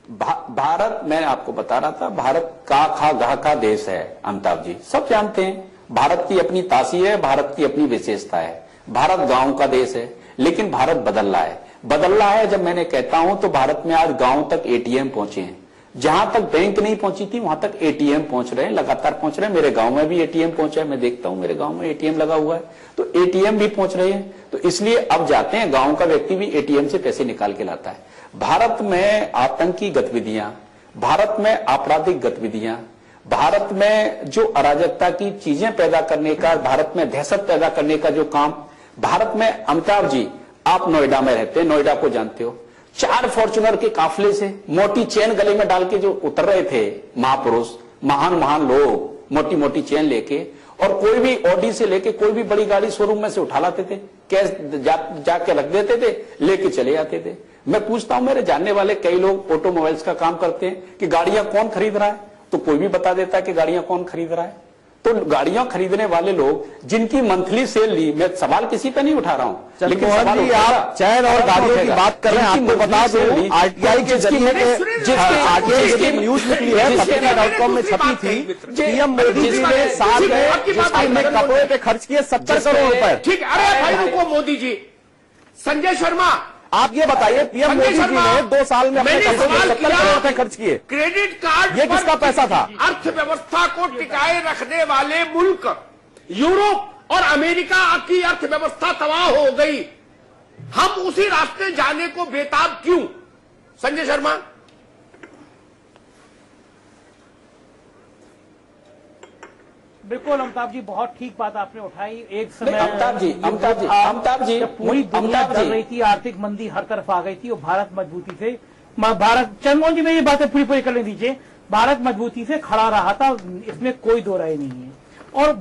भारत, मैं आपको बता रहा था, भारत का खा गा का देश है अमिताभ जी, सब जानते हैं। भारत की अपनी तासीर है, भारत की अपनी विशेषता है। भारत गांव का देश है, लेकिन भारत बदल रहा है। जब मैंने कहता हूं तो भारत में आज गांव तक एटीएम पहुंचे हैं। जहां तक बैंक नहीं पहुंची थी वहां तक एटीएम पहुंच रहे हैं, लगातार पहुंच रहे हैं। मेरे गांव में भी एटीएम पहुंचा है, मैं देखता हूं मेरे गांव में एटीएम लगा हुआ है, तो एटीएम भी पहुंच रहे हैं। तो इसलिए अब जाते हैं, गांव का व्यक्ति भी एटीएम से पैसे निकाल के लाता है। भारत में आतंकी गतिविधियां, भारत में आपराधिक गतिविधियां, भारत में जो अराजकता की चीजें पैदा करने का, भारत में दहशत पैदा करने का जो काम भारत में, अमिताभ जी आप नोएडा में रहते हैं, नोएडा को जानते हो, 4 फॉर्च्यूनर के काफिले से मोटी चेन गले में डाल के जो उतर रहे थे महापुरुष, महान लोग, मोटी मोटी चेन लेके, और कोई भी ऑडी से लेके कोई भी बड़ी गाड़ी शोरूम में से उठा लाते थे, कैश जाके रख देते थे, लेके चले आते थे। मैं पूछता हूं, मेरे जानने वाले कई लोग ऑटोमोबाइल्स का काम करते हैं कि गाड़ियां कौन खरीद रहा है, तो कोई भी बता देता है कि गाड़ियां कौन खरीद रहा है। तो गाड़ियां खरीदने वाले लोग जिनकी मंथली सेल ली, मैं सवाल किसी पे नहीं उठा रहा हूं, लेकिन जी आप चैन और गाड़ियों की बात कर रहे हैं। आपको बता दूं, आरटीआई के जरिए न्यूज निकली है, पत्रिका.com में छपी थी, पीएम मोदी जी ने साल में कपड़े पे खर्च किए 70 करोड़ रुपए। ठीक, अरे भाई रुको मोदी जी। संजय शर्मा आप ये बताइए, पीएम मोदी जी ने 2 साल में अपने कपड़ों पे 70 करोड़ रुपए खर्च किए, क्रेडिट कार्ड, ये किसका पैसा था? अर्थव्यवस्था को टिकाए रखने वाले मुल्क यूरोप और अमेरिका की अर्थव्यवस्था तबाह हो गई। हम उसी रास्ते जाने को बेताब क्यों? संजय शर्मा। बिल्कुल अमिताभ जी, बहुत ठीक बात आपने उठाई। एक समय अमिताभ जी पूरी दुनिया डर रही थी, आर्थिक मंदी हर तरफ आ गई थी और भारत मजबूती से, चंद्रमोहन जी में ये बातें पूरी करने दीजिए, भारत मजबूती से खड़ा रहा था, इसमें कोई दो राय नहीं है। और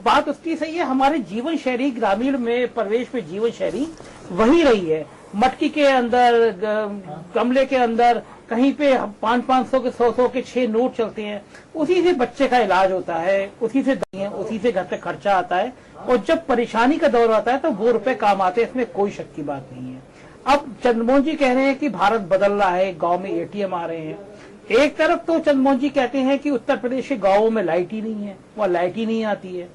बात उसकी सही है, हमारी जीवन शैली ग्रामीण में प्रवेश में जीवन शैली वही रही है। मटकी के अंदर, गमले के अंदर, कहीं पे 500 के 100 के 6 नोट चलते हैं, उसी से बच्चे का इलाज होता है, उसी से दवाइयां, उसी से घर पे खर्चा आता है, और जब परेशानी का दौर आता है तो वो रुपए काम आते हैं, इसमें कोई शक की बात नहीं है। अब चंद्रमोहन जी कह रहे हैं कि भारत बदल रहा है, गांव में एटीएम आ रहे हैं। एक तरफ तो चंद्रमोहन जी कहते हैं कि उत्तर प्रदेश के गांवों में लाइट ही नहीं है, वहां लाइट ही नहीं आती है।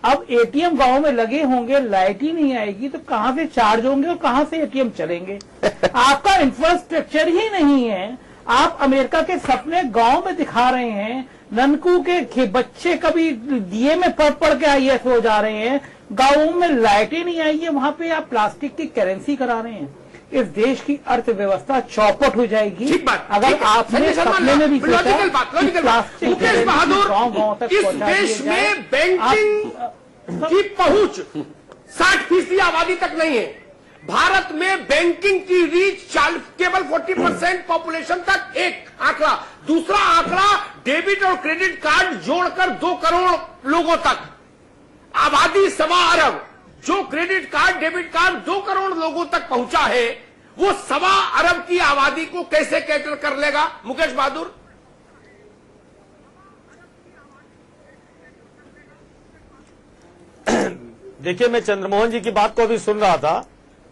अब एटीएम गांव में लगे होंगे, लाइट ही नहीं आएगी तो कहां से चार्ज होंगे और कहां से एटीएम चलेंगे? आपका इंफ्रास्ट्रक्चर ही नहीं है। आप अमेरिका के सपने गांव में दिखा रहे हैं। ननकू के बच्चे कभी दिए में पढ़ के IAS हो जा रहे हैं, गांवों में लाइट ही नहीं आई है, वहां पे आप प्लास्टिक की करेंसी करा रहे हैं। इस देश की अर्थव्यवस्था चौपट हो जाएगी। अगर आपने सपने में भी सोचा कि प्लास्टिक गांव-गांव तक इस देश में बैंकिंग की पहुंच 60% आबादी तक नहीं है। भारत में बैंकिंग की रीच केवल 40% पॉपुलेशन तक, एक आंकड़ा। दूसरा आंकड़ा, डेबिट और क्रेडिट कार्ड जोड़कर 2 करोड़ लोगों तक, आबादी 1.25 अरब। जो credit card, debit card 2 crore लोगों तक पहुंचा है, वो 1.25 अरब की आबादी को कैसे कैटर कर लेगा? मुकेश बहादुर, देखिए, मैं चंद्रमोहन जी की बात को अभी सुन रहा था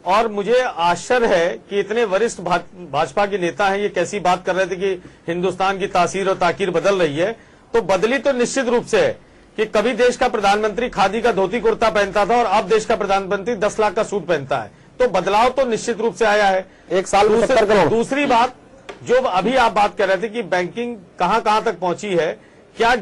और मुझे आश्चर्य है कि इतने वरिष्ठ भाजपा के नेता हैं, ये कैसी बात कर रहे थे कि हिंदुस्तान की तासीर और ताकीर बदल रही है। तो बदली तो निश्चित रूप से है कि कभी देश का प्रधानमंत्री खादी का धोती कुर्ता पहनता था और अब देश का प्रधानमंत्री 10 लाख का सूट पहनता है। तो बदलाव तो निश्चित रूप से आया है। एक साल में 70 करोड़। दूसरी बात, जो अभी आप बात कर रहे थे कि बैंकिंग कहां कहां तक पहुंची है, क्या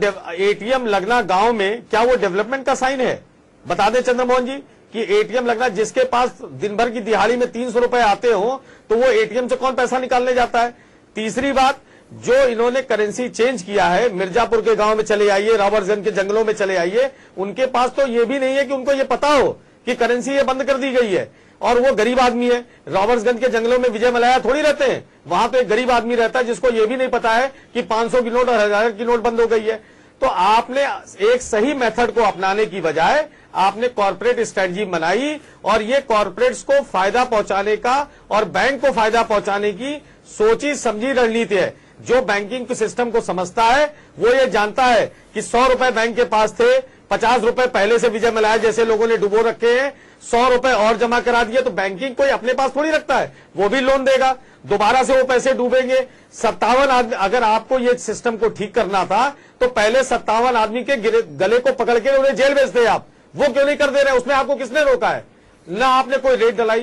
एटीएम लगना गांव में क्या वो डेवलपमेंट का साइन है? बता दें चंद्रमोहन जी कि एटीएम लगना, जिसके पास दिन भर की दिहाड़ी में 300 रुपए आते हो तो वो एटीएम से कौन पैसा निकालने जाता है? तीसरी बात, जो इन्होंने करेंसी चेंज किया है, मिर्जापुर के गांव में चले आइए, रॉबर्ट्सगंज के जंगलों में चले आइए, उनके पास तो ये भी नहीं है कि उनको ये पता हो कि करेंसी ये बंद कर दी गई है, और वो गरीब आदमी है। रॉबर्ट्सगंज के जंगलों में विजय मल्ल्या थोड़ी रहते हैं, वहां तो एक गरीब आदमी रहता है जिसको ये भी नहीं पता है कि 500 की नोट और 1000 की नोट बंद हो गई है। तो आपने एक सही मेथड को अपनाने की बजाय आपने कॉर्पोरेट स्ट्रेटजी बनाई, और ये कॉर्पोरेट्स को फायदा पहुंचाने का और बैंक को फायदा पहुंचाने की सोची समझी रणनीति है। जो बैंकिंग सिस्टम को समझता है वो ये जानता है कि 100 रुपए बैंक के पास थे, 50 रुपए पहले से विजय मल्ल्या जैसे लोगों ने डुबो रखे हैं, 100 रुपए और जमा करा दिए, तो बैंकिंग कोई अपने पास थोड़ी रखता है, वो भी लोन देगा, दोबारा से वो पैसे डूबेंगे। 57 आदमी, अगर आपको ये सिस्टम को ठीक करना था तो पहले 57 आदमी के गले को पकड़ के उन्हें जेल भेज दे आप। वो क्यों नहीं कर दे रहे? उसमें आपको किसने रोका है? ना आपने कोई रेट डलाई।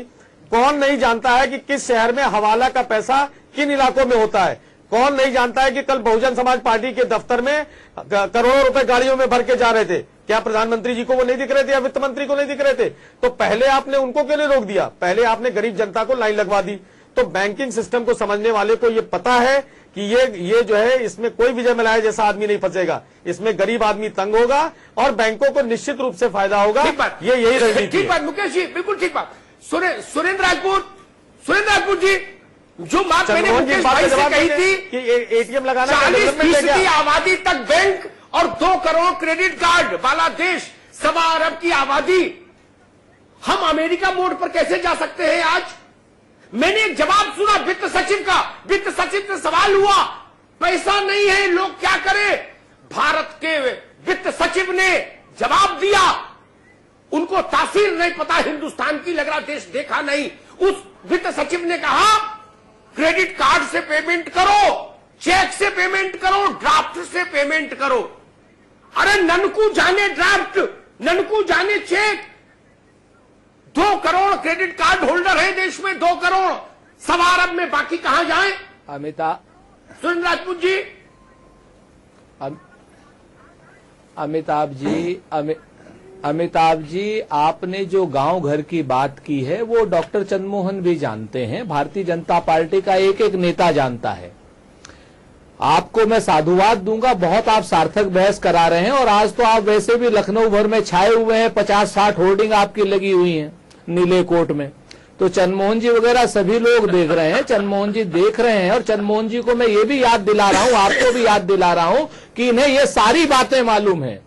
कौन नहीं जानता है कि किस शहर में हवाला का पैसा किन इलाकों में होता है? कौन नहीं जानता है कि कल बहुजन समाज पार्टी के दफ्तर में करोड़ों रुपए गाड़ियों में भर के जा रहे थे? क्या प्रधानमंत्री जी को वो नहीं दिख रहे थे या वित्त मंत्री को नहीं दिख रहे थे? तो पहले आपने उनको क्यों नहीं रोक दिया? पहले आपने गरीब जनता को लाइन लगवा दी। तो बैंकिंग सिस्टम को समझने वाले को ये पता है कि ये जो है, इसमें कोई विजय मल्ल्या जैसा आदमी नहीं फंसेगा, इसमें गरीब आदमी तंग होगा और बैंकों को निश्चित रूप से फायदा होगा। ये यही रणनीति है। ठीक बात मुकेश जी, बिल्कुल ठीक बात। सुरेंद्र राजपूत जी, जो बात मैंने मुकेश भाई से कही थी कि एटीएम लगाना 40% आबादी तक बैंक और 2 करोड़ क्रेडिट कार्ड वाला देश, 1.25 अरब की आबादी, हम अमेरिका मोड पर कैसे जा सकते हैं? आज मैंने एक जवाब सुना वित्त सचिव का। वित्त सचिव से सवाल हुआ, पैसा नहीं है, लोग क्या करें? भारत के वित्त सचिव ने जवाब दिया, उनको तासीर नहीं पता हिंदुस्तान की, लग रहा देश देखा नहीं। उस वित्त सचिव ने कहा, क्रेडिट कार्ड से पेमेंट करो, चेक से पेमेंट करो, ड्राफ्ट से पेमेंट करो। अरे ननकू जाने ड्राफ्ट, ननकू जाने cheque. 2 crore credit card holder है देश में, 2 करोड़, 1.25 अरब में बाकी कहां जाए? सुरेंद्र राजपूत जी, अमिताभ जी, आपने जो गांव घर की बात की है वो डॉक्टर चंद्रमोहन भी जानते हैं, भारतीय जनता पार्टी का एक एक नेता जानता है। आपको मैं साधुवाद दूंगा, बहुत आप सार्थक बहस करा रहे हैं, और आज तो आप वैसे भी लखनऊ भर में छाए हुए हैं, 50-60 होर्डिंग आपकी लगी हुई हैं नीले कोट में। तो चंद्रमोहन जी वगैरह सभी लोग देख रहे हैं, चंद्रमोहन जी देख रहे हैं, और चंद्रमोहन जी को मैं ये भी याद दिला रहा हूं, आपको भी याद दिला रहा हूं कि इन्हें ये सारी बातें मालूम है।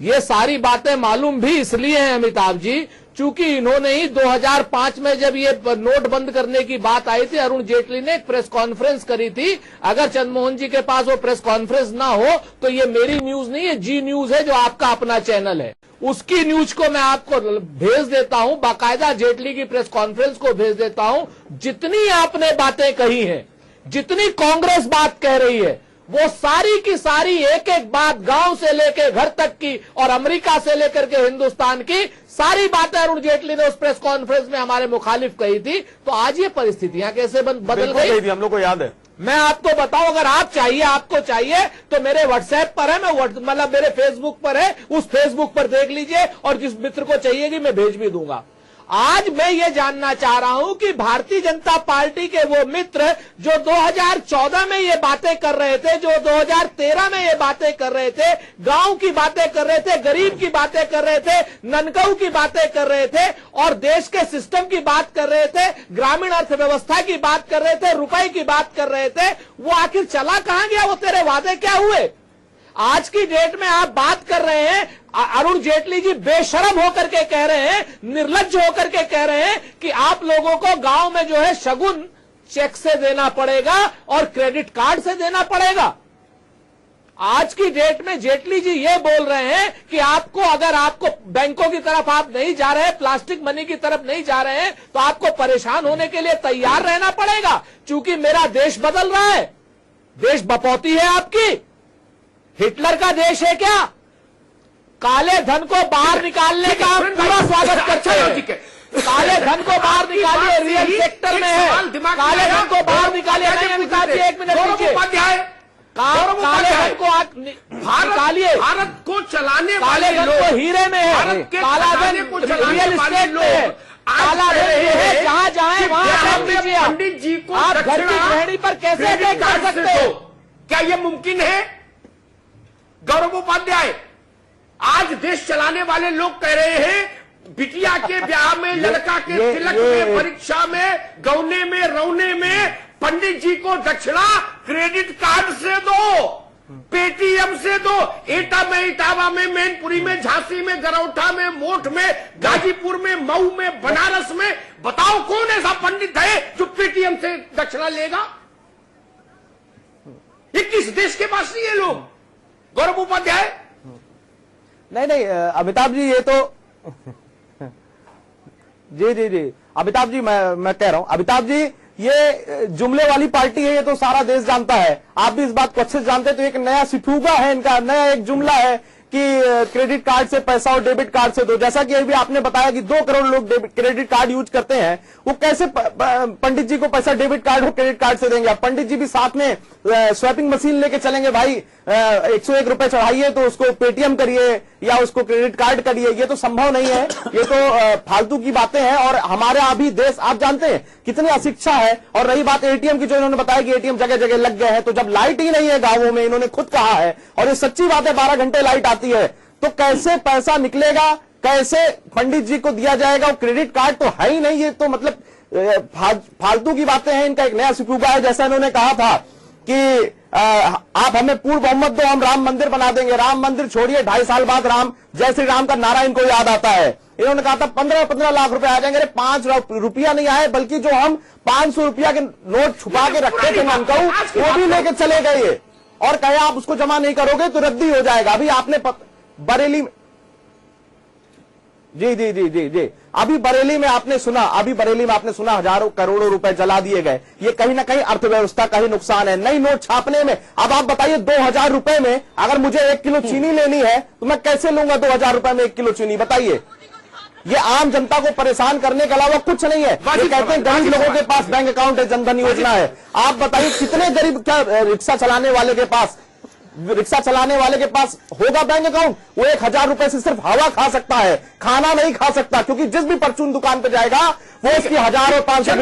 ये सारी बातें मालूम भी इसलिए हैं अमिताभ जी, चूंकि इन्होंने ही 2005 में जब ये नोट बंद करने की बात आई थी, अरुण जेटली ने एक प्रेस कॉन्फ्रेंस करी थी। अगर चंद्रमोहन जी के पास वो प्रेस कॉन्फ्रेंस ना हो तो ये मेरी न्यूज नहीं है, जी न्यूज है जो आपका अपना चैनल है, उसकी न्यूज को मैं आपको भेज देता हूं, बाकायदा जेटली की प्रेस कॉन्फ्रेंस को भेज देता हूं। जितनी आपने बातें कही हैं, जितनी कांग्रेस बात कह रही है, वो सारी की सारी एक एक बात गांव से लेकर घर तक की और अमेरिका से लेकर के हिंदुस्तान की सारी बातें अरुण जेटली ने उस प्रेस कॉन्फ्रेंस में हमारे मुखालिफ कही थी। तो आज ये परिस्थितियां कैसे बदल गई, हम लोग को याद है। मैं आपको बताऊं, अगर आप चाहिए, आपको चाहिए तो मेरे व्हाट्सएप पर है, मैं मतलब मेरे फेसबुक पर है, उस फेसबुक पर देख लीजिए, और जिस मित्र को चाहिएगी मैं भेज भी दूंगा। आज मैं ये जानना चाह रहा हूं कि भारतीय जनता पार्टी के वो मित्र जो 2014 में ये बातें कर रहे थे, जो 2013 में ये बातें कर रहे थे, गांव की बातें कर रहे थे, गरीब की बातें कर रहे थे, ननकऊ की बातें कर रहे थे, और देश के सिस्टम की बात कर रहे थे, ग्रामीण अर्थव्यवस्था की बात कर रहे थे, रुपए की बात कर रहे थे, वो आखिर चला कहां गया? वो तेरे वादे क्या हुए? आज की डेट में आप बात कर रहे हैं, अरुण जेटली जी बेशरम होकर के कह रहे हैं, निर्लज्ज होकर के कह रहे हैं कि आप लोगों को गांव में जो है शगुन चेक से देना पड़ेगा और क्रेडिट कार्ड से देना पड़ेगा। आज की डेट में जेटली जी ये बोल रहे हैं कि आपको, अगर आपको बैंकों की तरफ आप नहीं जा रहे, प्लास्टिक मनी की तरफ नहीं जा रहे हैं, तो आपको परेशान होने के लिए तैयार रहना पड़ेगा, क्योंकि मेरा देश बदल रहा है। देश बपौती है आपकी, हिटलर का देश है क्या? काले धन को बाहर निकालने का आप पूरा स्वागत करते हैं। काले धन को बाहर निकालिए, रियल सेक्टर में है, काले धन को बाहर निकालिए। नहीं अमिताभ जी, एक मिनट लीजिए, काले धन को आप निकालिए। भारत को चलाने काले धन को हीरे में है, काला धन रियल एस्टेट में है, काला धन है जहां जाए वहां आप लीजिए। पंडित जी को आप घर की गृहिणी पर कैसे कर सकते हो? क्या यह मुमकिन है? गौरव उपाध्याय, आज देश चलाने वाले लोग कह रहे हैं बिटिया के ब्याह में, लड़का के तिलक में, परीक्षा में, गौने में, रौने में पंडित जी को दक्षिणा क्रेडिट कार्ड से दो, पेटीएम से दो। एटा में, इटावा में, मैनपुरी में, झांसी में, गरौठा में, मोठ में, गाजीपुर में, मऊ में, बनारस में, बताओ कौन ऐसा पंडित है जो पेटीएम से दक्षिणा लेगा? ये किस देश के पास नहीं है लोग? गौरव उपाध्याय, नहीं अमिताभ जी, ये तो जी अमिताभ जी, मैं कह रहा हूं, अमिताभ जी ये जुमले वाली पार्टी है, ये तो सारा देश जानता है, आप भी इस बात को अच्छे से जानते हैं। तो एक नया सिफूगा है इनका, नया एक जुमला है कि क्रेडिट कार्ड से पैसा और डेबिट कार्ड से दो। जैसा कि अभी आपने बताया कि 2 करोड़ लोग क्रेडिट कार्ड यूज करते हैं, वो कैसे पंडित जी को पैसा डेबिट कार्ड और क्रेडिट कार्ड से देंगे? पंडित जी भी साथ में स्वैपिंग मशीन लेके चलेंगे, भाई 101 रुपए चढ़ाइए तो उसको पेटीएम करिए या उसको क्रेडिट कार्ड करिए, ये तो संभव नहीं है, ये तो फालतू की बातें हैं। और हमारे अभी देश आप जानते हैं कितनी अशिक्षा है। और रही बात एटीएम की, जो इन्होंने बताया कि एटीएम जगह जगह लग गए हैं, तो जब लाइट ही नहीं है गांवों में, इन्होंने खुद कहा है, और ये सच्ची बात है, 12 घंटे लाइट आती है, तो कैसे पैसा निकलेगा, कैसे पंडित जी को दिया जाएगा? और क्रेडिट कार्ड तो है ही नहीं, ये तो मतलब फालतू की बातें हैं। इनका एक नया सिफूगा है, जैसा इन्होंने कहा था कि आप हमें पूर्ण बहुमत दो, हम राम मंदिर बना देंगे। राम मंदिर छोड़िए, 2.5 साल बाद राम जय श्री राम का नारा इनको याद आता है। इन्होंने कहा था 15 लाख रुपए आ जाएंगे। अरे 5 रुपया नहीं आए, बल्कि जो हम 500 रुपया के नोट छुपा के रखे थे ननकऊ, वो भी लेके चले गए और कहे आप उसको जमा नहीं करोगे तो रद्दी हो जाएगा। अभी आपने बरेली में जी अभी बरेली में आपने सुना हजारों करोड़ों रुपए जला दिए गए। ये कहीं ना कहीं अर्थव्यवस्था का ही नुकसान है। नई नोट छापने में, अब आप बताइए 2000 रुपए में अगर मुझे 1 किलो चीनी लेनी है तो मैं कैसे लूंगा 2000 रुपए में 1 किलो चीनी? बताइए। ये आम जनता को परेशान करने के अलावा कुछ नहीं है। ये कहते हैं गरीब लोगों के पास बैंक अकाउंट है, जनधन योजना है। आप बताइए कितने गरीब, क्या रिक्शा चलाने वाले के पास होगा बैंक अकाउंट? वो 1000 रुपए से सिर्फ हवा खा सकता है, खाना नहीं खा सकता, क्योंकि जिस भी परचून दुकान पे जाएगा वो उसकी 1000 और 500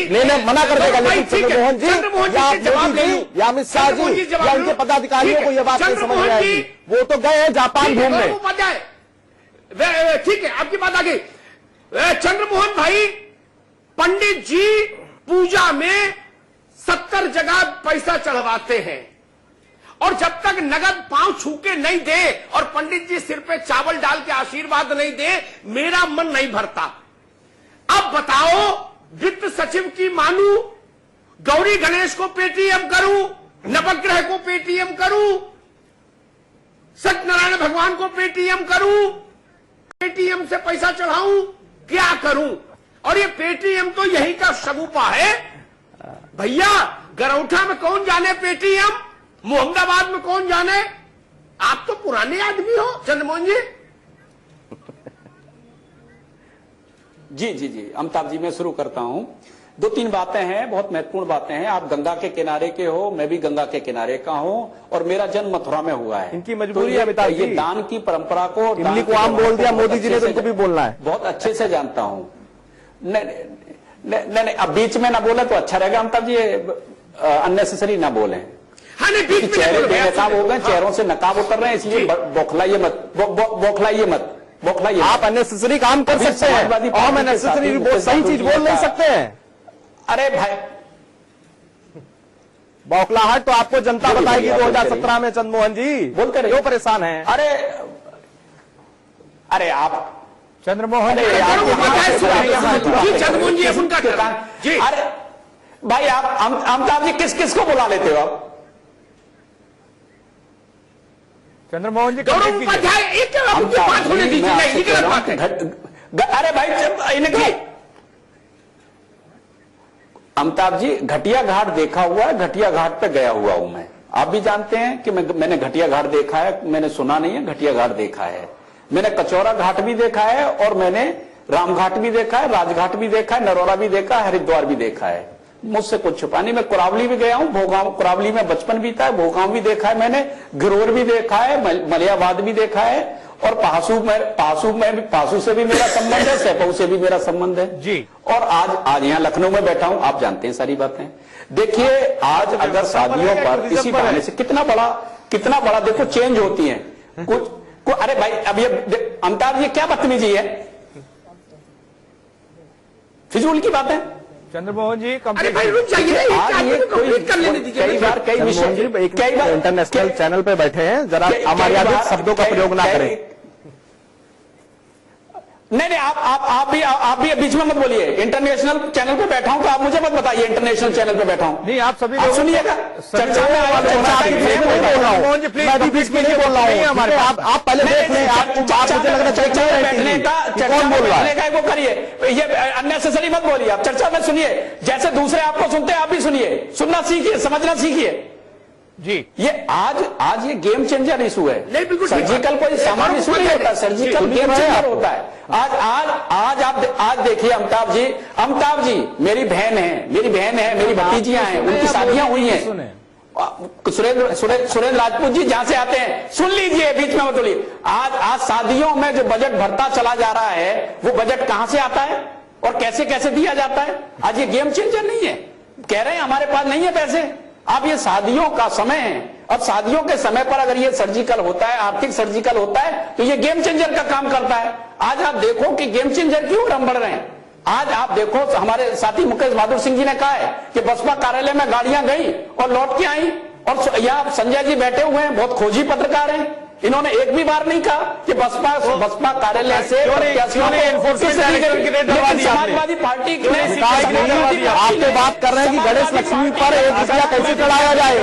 लेने मना कर देगा। लेकिन चंद्रमोहन जी या मोदी जी या अमित शाह जी या उनके पदाधिकारियों को यह बात नहीं समझ में आएगी। वो तो गए जापान घूमने। ठीक है, आपकी बात आ गई। चंद्रमोहन भाई, पंडित जी पूजा में 70 जगह पैसा चढ़वाते हैं और जब तक नगद पांव छू के नहीं दे और पंडित जी सिर पे चावल डाल के आशीर्वाद नहीं दे, मेरा मन नहीं भरता। अब बताओ, वित्त सचिव की मानू, गौरी गणेश को पेटीएम करूं, नवग्रह को पेटीएम करूं, सत्यनारायण भगवान को पेटीएम करूं, पेटीएम से पैसा चढ़ाऊं, क्या करूं? और ये पेटीएम तो यही का शगुफा है भैया। गरौठा में कौन जाने पेटीएम, मोहम्मदाबाद में कौन जाने। आप तो पुराने आदमी हो चंद्रमोहन जी। जी जी जी अमिताभ जी, मैं शुरू करता हूं। 2-3 बातें हैं, बहुत महत्वपूर्ण बातें हैं। आप गंगा के किनारे के हो, मैं भी गंगा के किनारे का हूं, और मेरा जन्म मथुरा में हुआ है। इनकी मजबूरी है अमिताभ जी। ये दान की परंपरा को, इमली को आम बोल दिया मोदी जी ने, तो इनको भी बोलना है। बहुत अच्छे से जानता हूं। नहीं, अब बीच में ना बोले तो अच्छा रहेगा अमिताभ जी, अननेसेसरी ना बोले। हाँ, नहीं, बीच में चेहरे बेनकाब हो गए, चेहरों से नकाब उतर रहे हैं, इसलिए बौखलाइए मत, बौखलाइए मत। आप अननेसेसरी काम कर सकते हैं, और हम अननेसेसरी सही चीज बोल नहीं सकते हैं। अरे भाई, बौखलाहट तो आपको जनता बताएगी 2017 में चंद्रमोहन जी। बोलते रहे, क्यों परेशान हैं? अरे आप चंद्रमोहन चंद्रमोहन जी उनका जी। अरे भाई, आप अमिताभ जी किस किस को बुला लेते हो आप? चंद्रमोहन जी गौरव उपाध्याय, एक बात होने दीजिए, नहीं गलत बात है। अरे भाई, इनकी अमिताभ जी, घटिया घाट देखा हुआ है, घटिया घाट पे गया हुआ हूं मैं। आप भी जानते हैं कि मैंने घटिया घाट देखा है, मैंने सुना नहीं है, घटिया घाट देखा है। मैंने कचौरा घाट भी देखा है, और मैंने रामघाट भी देखा है, राजघाट भी देखा है, नरौरा भी देखा है, हरिद्वार भी देखा है। मुझसे कुछ छुपा नहीं। मैं कुरावली भी गया हूं, भोगांव, कुरावली में बचपन बीता है, भोगांव भी देखा है मैंने, गिरोर भी देखा है, मलियाबाद भी देखा है, और पासू से भी मेरा संबंध है, सैपऊ से भी मेरा संबंध है जी। और आज यहाँ लखनऊ में बैठा हूं, आप जानते हैं सारी बातें। देखिए, आज अगर शादियों पर इसी बहाने से कितना बड़ा देखो चेंज होती है कुछ। अरे भाई, अब ये अमिताभ जी क्या बदतमीजी है, फिजूल की बात है। चंद्रमोहन जी, अरे भाई रुक जाइए, आज ये कई बार इंटरनेशनल चैनल पे बैठे हैं, जरा अमर्यादित शब्दों का प्रयोग ना करें। नहीं, आप भी बीच में मत बोलिए। इंटरनेशनल चैनल पे बैठा हूं तो आप मुझे मत बताइए इंटरनेशल चैनल पे बैठा हूं। नहीं, आप सभी लोग सुनिएगा, चर्चा में मैं बीच में नहीं बोल रहा हूं हमारे। आप पहले देख लें, आप मुझे लग रहा है चर्चा में बैठने का, कौन बोल रहा है वो करिए, ये अननेसेसरी मत बोलिए। आप चर्चा में सुनिए, जैसे दूसरे आपको सुनते हैं आप भी सुनिए, सुनना सीखिए, समझना सीखिए जी। ये आज ये गेम चेंजर इशू है। नहीं, बिल्कुल सर्जिकल कोई सामान्य इशू नहीं होता, सर्जिकल गेम चेंजर होता है। आज देखिए अमिताभ जी मेरी बहन है, मेरी भतीजियां हैं, उनकी शादियां हुई हैं। सुरेंद्र राजपूत जी जहां से आते हैं, सुन लीजिए, बीच में मत बोलिए। आज शादियों में जो बजट भरता चला जा रहा है, वो बजट कहां से आता है और कैसे कैसे दिया जाता है। आज ये गेम चेंजर नहीं है। कह रहे हैं हमारे पास नहीं है पैसे। अब ये शादियों का समय है, अब शादियों के समय पर अगर ये सर्जिकल होता है, आर्थिक सर्जिकल होता है, तो ये गेम चेंजर का काम करता है। आज आप देखो कि गेम चेंजर क्यों हम बढ़ रहे हैं। आज आप देखो, हमारे साथी मुकेश बहादुर सिंह जी ने कहा है कि बसपा कार्यालय में गाड़ियां गई और लौट के आई, और यहाँ संजय जी बैठे हुए हैं, बहुत खोजी पत्रकार हैं, इन्होंने एक भी बार नहीं कहा कि बसपा कार्यालय से समाजवादी पार्टी आपके बात कर रहे हैं कि गणेश लक्ष्मी पर 1 रुपया कैसे चढ़ाया जाए,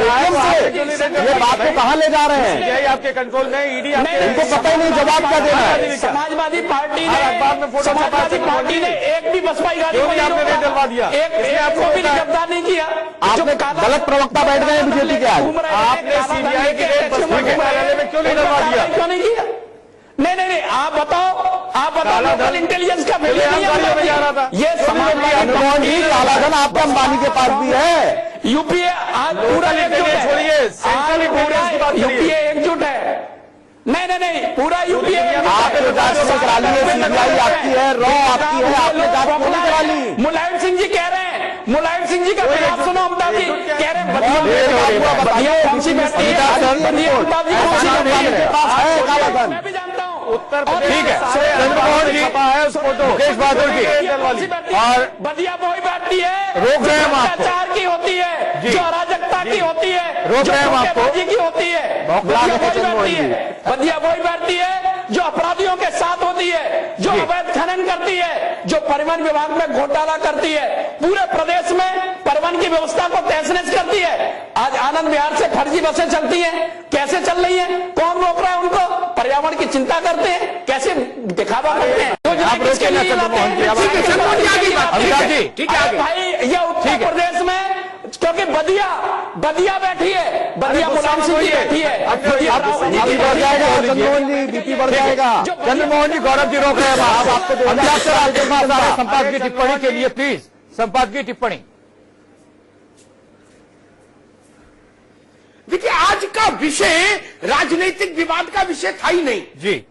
ये बात को कहां ले जा रहे हैं? आपके कंट्रोल में, ईडी इनको पता ही नहीं जवाब क्या देना है। समाजवादी पार्टी ने एक भी बसपा गाड़ी डलवा दिया, आपको भी गिरफ्तार नहीं किया। आपने गलत प्रवक्ता बैठ गए हैं बीजेपी के। आज आपने सीबीआई की रेड बसपा के कार्यालय में क्यों नहीं डलवा दिया? क्यों नहीं किया? नहीं, आप बताओ लोकल इंटेलिजेंस का में जा रहा था। ये समाजवादी कालाधन आपका अंबानी के पास भी है। यूपीए आज पूरा यूपीए एकजुट है। नहीं, पूरा यूपीए आपने जांच करा ली है, सीबीआई आपकी है, रॉ आपकी है, आपने जांच करा ली। मुलायम सिंह जी कह रहे हैं, मुलायम सिंह जी का जवाब सुनो। अमिताभ जी कह रहे हैं मैं भी जानता हूँ उत्तर ठीक प्रदेश है, सारे चंद्रमोहन जी छपा है उस फोटो मुकेश बहादुर जी और बदिया वही बैठती है रोक रहे हैं हम आपको। अत्याचार की होती है, जो अराजकता की होती है, रोक जो रहे हैं हम आपको। धोखेबाजी की होती है, बौखला बदिया रहे हैं वही चंद्रमोहन बैठती है, बदिया वही बैठती है जो अपराधियों के साथ होती है, जो अवैध खनन करती है, जो परिवहन विभाग में घोटाला करती है, पूरे प्रदेश में परिवहन की व्यवस्था को तहस नहस करती है। आज आनंद विहार से फर्जी बसें चलती हैं, कैसे चल रही हैं? कौन रोक रहा है उनको? पर्यावरण की चिंता करते हैं, कैसे दिखावा करते हैं? आप रोके ना चंद्रमोहन जी, अमिताभ जी ठीक है भाई, ये उत्तर प्रदेश में क्योंकि बदिया बैठी है, बदिया मुलायम सिंह जी बैठी है, बीपी बढ़ जाएगा चंद्रमोहन जी, बीपी बढ़ जाएगा। चंद्रमोहन जी, गौरव जी रोक रहे हैं आपको। अमिताभ सर आपके पास आ रहे संपादकीय टिप्पणी के लिए, प्लीज संपादकीय टिप्पणी। देखिए, आज का विषय राजनीतिक विवाद का विषय था ही नहीं जी।